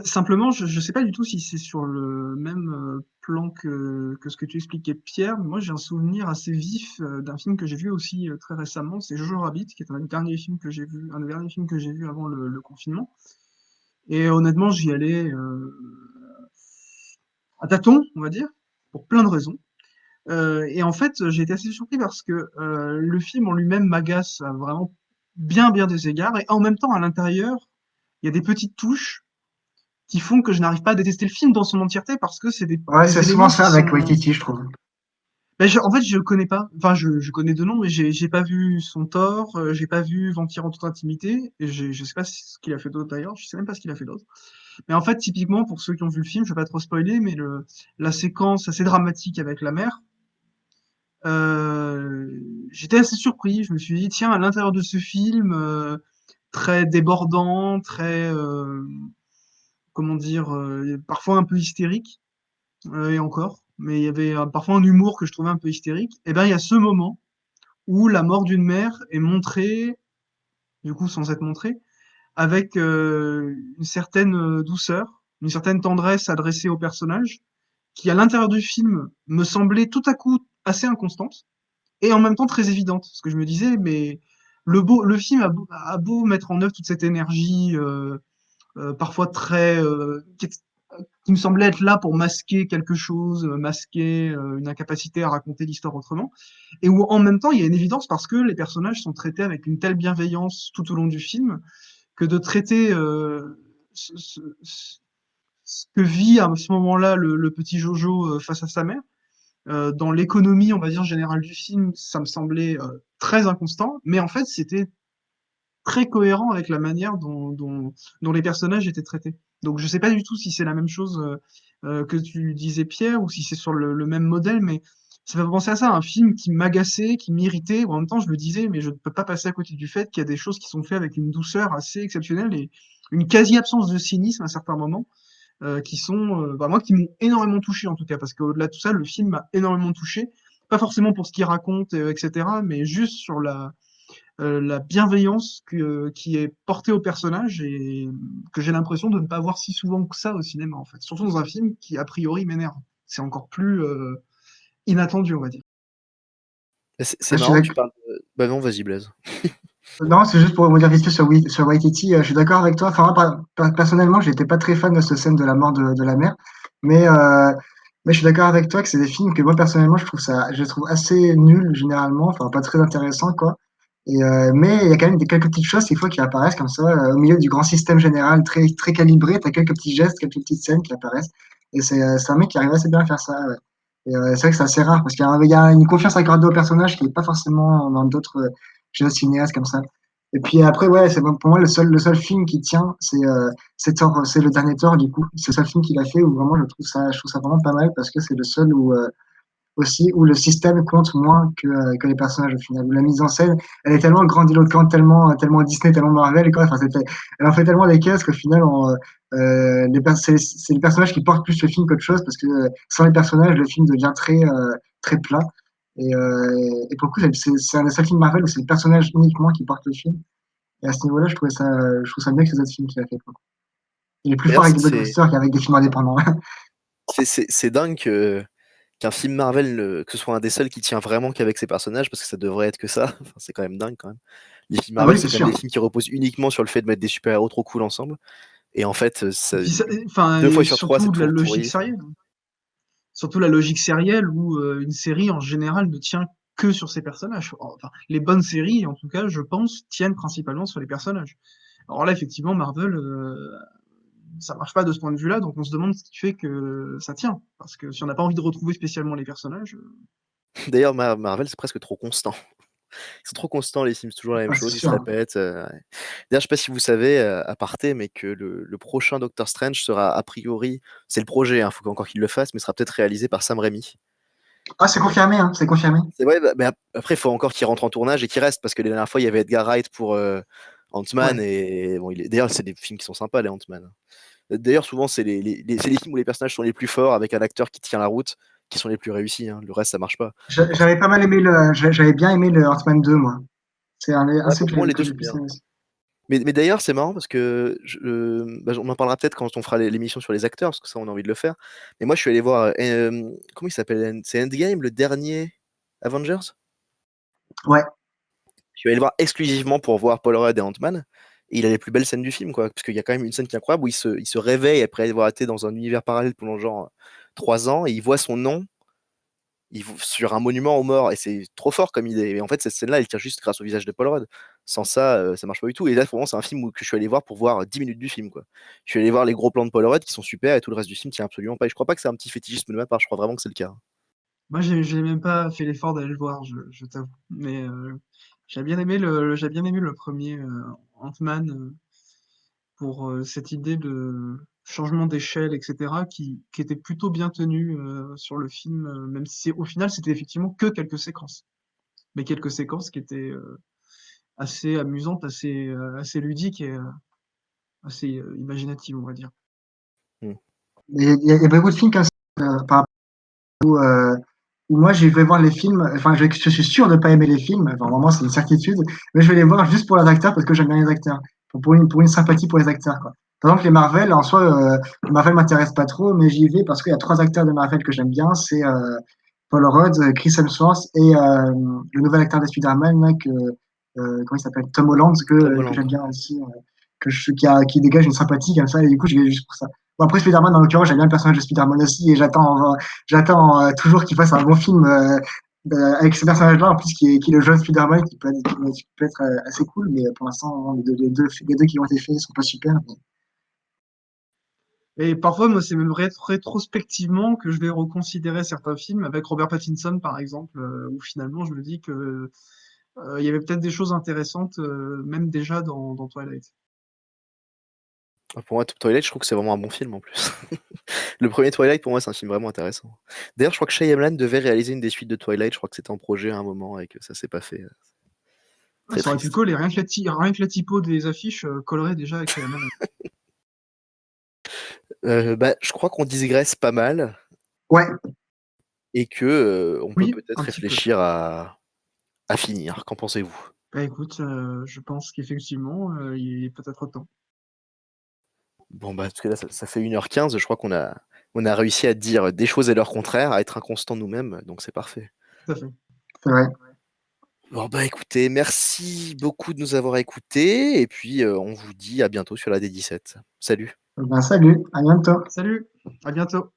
Simplement, je sais pas du tout si c'est sur le même plan que ce que tu expliquais, Pierre. Mais moi, j'ai un souvenir assez vif d'un film que j'ai vu aussi très récemment. C'est Jojo Rabbit, qui est un des derniers films que j'ai vu, un des derniers films que j'ai vu avant le confinement. Et honnêtement, j'y allais. à tâtons, on va dire, pour plein de raisons. Et en fait, j'ai été assez surpris parce que le film en lui-même m'agace à vraiment bien des égards, et en même temps, à l'intérieur, il y a des petites touches qui font que je n'arrive pas à détester le film dans son entièreté parce que c'est Ouais, c'est des souvent éléments qui ça avec sont. Waititi, je trouve. Ben, en fait, je le connais pas. Enfin, je connais de nom, mais j'ai pas vu son tort, j'ai pas vu Vampire en toute intimité, et je sais pas ce qu'il a fait d'autre d'ailleurs, je sais même pas ce qu'il a fait d'autre. Mais en fait, typiquement, pour ceux qui ont vu le film, je vais pas trop spoiler, mais la séquence assez dramatique avec la mère, j'étais assez surpris. Je me suis dit, tiens, à l'intérieur de ce film, très débordant, très, comment dire, parfois un peu hystérique, et encore, mais il y avait parfois un humour que je trouvais un peu hystérique. Et ben, il y a ce moment où la mort d'une mère est montrée, du coup, sans être montrée, avec une certaine douceur, une certaine tendresse adressée au personnage, qui à l'intérieur du film me semblait tout à coup assez inconstante et en même temps très évidente. Parce que je me disais, mais le film a beau mettre en œuvre toute cette énergie, parfois très, qui me semblait être là pour masquer quelque chose, masquer une incapacité à raconter l'histoire autrement, et où en même temps il y a une évidence parce que les personnages sont traités avec une telle bienveillance tout au long du film que de traiter ce que vit à ce moment-là le petit Jojo face à sa mère, dans l'économie, on va dire, générale du film, ça me semblait très inconstant, mais en fait, c'était très cohérent avec la manière dont les personnages étaient traités. Donc, je sais pas du tout si c'est la même chose que tu disais, Pierre, ou si c'est sur le même modèle, mais ça fait penser à ça, un film qui m'agaçait, qui m'irritait. En même temps, je me disais, mais je ne peux pas passer à côté du fait qu'il y a des choses qui sont faites avec une douceur assez exceptionnelle et une quasi-absence de cynisme à certains moments qui sont, bah, moi, qui m'ont énormément touché en tout cas, parce qu'au-delà de tout ça, le film m'a énormément touché. Pas forcément pour ce qu'il raconte, etc., mais juste sur la bienveillance qui est portée au personnage et que j'ai l'impression de ne pas voir si souvent que ça au cinéma, en fait. Surtout dans un film qui, a priori, m'énerve. C'est encore plus inattendu, on va dire. C'est Ouais, je suis marrant que d'accord. tu parles de... Bah non, vas-y Blaise. Non, c'est juste pour vous dire vite fait sur Waititi, je suis d'accord avec toi. Enfin, moi, personnellement, j'étais pas très fan de cette scène de la mort de la mère, mais, euh, mais je suis d'accord avec toi que c'est des films que moi, personnellement, je les trouve assez nuls généralement, enfin, pas très intéressants, quoi. Mais il y a quand même quelques petites choses, des fois, qui apparaissent comme ça, au milieu du grand système général très calibré. Tu as quelques petits gestes, quelques petites scènes qui apparaissent. Et c'est un mec qui arrive assez bien à faire ça. Ouais. C'est vrai que c'est assez rare parce qu'il y a une confiance accordée au personnage qui n'est pas forcément dans d'autres jeux cinéastes comme ça. Et puis après, ouais, pour moi le seul film qui tient, c'est le dernier Thor, du coup. C'est le seul film qu'il a fait où vraiment je trouve ça vraiment pas mal parce que c'est le seul où, aussi où le système compte moins que les personnages au final. Où la mise en scène, elle est tellement grandiloquente, tellement Disney, tellement Marvel, quoi. Enfin, elle en fait tellement des caisses qu'au final, c'est les personnages qui portent plus le film qu'autre chose parce que sans les personnages, le film devient très plat. Et pour le coup, c'est un des seuls films Marvel où c'est les personnages uniquement qui portent le film. Et à ce niveau-là, je trouve ça mieux que les autres films qu'il a fait, quoi. Il est plus fort D'ailleurs, avec des blockbusters qu'avec des films indépendants. c'est dingue qu'un film Marvel, que ce soit un des seuls qui tient vraiment qu'avec ses personnages, parce que ça devrait être que ça. Enfin, c'est quand même dingue quand même. Les films Ah Marvel, oui, c'est c'est quand même sûr. des films qui reposent uniquement sur le fait de mettre des super-héros trop cool ensemble. Et en fait, Et puis, enfin, deux fois et sur trois, c'est surtout de la toujours logique pourri. sérielle. Surtout la logique sérielle où une série en général ne tient que sur ses personnages. Enfin, les bonnes séries, en tout cas, je pense, tiennent principalement sur les personnages. Alors là, effectivement, Marvel, ça marche pas de ce point de vue-là, donc on se demande ce qui fait que ça tient. Parce que si on n'a pas envie de retrouver spécialement les personnages, D'ailleurs, Marvel, c'est presque trop constant. Ils sont trop constants, les films, c'est toujours la même Ah, c'est chose, ils se sûr. répètent. Ouais. D'ailleurs, je sais pas si vous savez, à parté, mais que le prochain Doctor Strange sera a priori, c'est le projet, il faut encore qu'il le fasse, mais sera peut-être réalisé par Sam Raimi. Ah, c'est confirmé, hein, c'est confirmé. C'est vrai, mais après, il faut encore qu'il rentre en tournage et qu'il reste, parce que la dernière fois, il y avait Edgar Wright pour Ant-Man, Ouais. et bon, d'ailleurs, c'est des films qui sont sympas, les Ant-Man. D'ailleurs, souvent, c'est c'est les films où les personnages sont les plus forts, avec un acteur qui tient la route, qui sont les plus réussis, hein. Le reste, ça marche pas. J'avais pas mal aimé j'avais bien aimé le Ant-Man 2, moi. C'est un Ouais, seul pour moi, les que deux j'ai sont plus bien. aimé aussi. Mais d'ailleurs, c'est marrant parce que bah, on en parlera peut-être quand on fera l'émission sur les acteurs, parce que ça, on a envie de le faire. Mais moi, je suis allé voir. Comment il s'appelle? C'est Endgame, le dernier Avengers? Ouais. Je suis allé le voir exclusivement pour voir Paul Rudd et Ant-Man. Et il a les plus belles scènes du film, quoi. Parce qu'il y a quand même une scène qui est incroyable où il se réveille après avoir été dans un univers parallèle pendant genre 3 ans et il voit son nom sur un monument aux morts. Et c'est trop fort comme idée. Et en fait, cette scène-là, elle tient juste grâce au visage de Paul Rudd. Sans ça, ça marche pas du tout. Et là, vraiment, c'est un film que je suis allé voir pour voir 10 minutes du film, quoi. Je suis allé voir les gros plans de Paul Rudd qui sont super et tout le reste du film tient absolument pas. Et je crois pas que c'est un petit fétichisme de ma part, je crois vraiment que c'est le cas. Moi, j'ai même pas fait l'effort d'aller le voir, je t'avoue. Mais j'ai bien aimé le premier Ant-Man pour cette idée de changement d'échelle, etc., qui était plutôt bien tenue sur le film, même si au final, c'était effectivement que quelques séquences. Mais quelques séquences qui étaient assez amusantes, assez ludiques et assez imaginatives, on va dire. Hmm. Il y a beaucoup de films comme ça, par rapport où moi, je vais voir les films, enfin, je suis sûr de ne pas aimer les films, enfin, vraiment, c'est une certitude, mais je vais les voir juste pour les acteurs parce que j'aime bien les acteurs, pour une sympathie pour les acteurs, quoi. Par exemple, les Marvel, en soi, Marvel m'intéresse pas trop, mais j'y vais parce qu'il y a trois acteurs de Marvel que j'aime bien, c'est Paul Rudd, Chris Hemsworth et le nouvel acteur de Spider-Man, là, comment il s'appelle, Tom Holland, Tom que j'aime Holland. bien aussi, qui dégage une sympathie comme ça, et du coup, j'y vais juste pour ça. Bon, après, Spider-Man, en l'occurrence, j'aime bien le personnage de Spider-Man aussi, et j'attends toujours qu'il fasse un bon film avec ce personnage-là, en plus, qui est le jeune Spider-Man, qui peut être assez cool, mais pour l'instant, les deux qui ont été faits sont pas super. Et parfois, moi, c'est même rétrospectivement que je vais reconsidérer certains films, avec Robert Pattinson, par exemple, où finalement, je me dis que il y avait peut-être des choses intéressantes, même déjà dans Twilight. Pour moi, Twilight, je trouve que c'est vraiment un bon film en plus. Le premier Twilight, pour moi, c'est un film vraiment intéressant. D'ailleurs, je crois que Shyamalan devait réaliser une des suites de Twilight. Je crois que c'était en projet à un moment et que ça s'est pas fait. Ah, Très ça aurait pu triste. coller, rien que la typo des affiches collerait déjà avec Shyamalan. Bah, je crois qu'on digresse pas mal Ouais, et que on peut Oui, peut-être un petit peu. réfléchir à finir. Qu'en pensez-vous? Bah écoute, je pense qu'effectivement, il est peut-être temps. Bon, bah, parce que là, ça fait 1h15. Je crois qu'on a réussi à dire des choses et leur contraire, à être inconstant nous-mêmes. Donc, c'est parfait. Tout à fait. c'est vrai. Bon, bah, écoutez, merci beaucoup de nous avoir écoutés. Et puis, on vous dit à bientôt sur la D17. Salut. Ben, salut, à bientôt. Salut, à bientôt.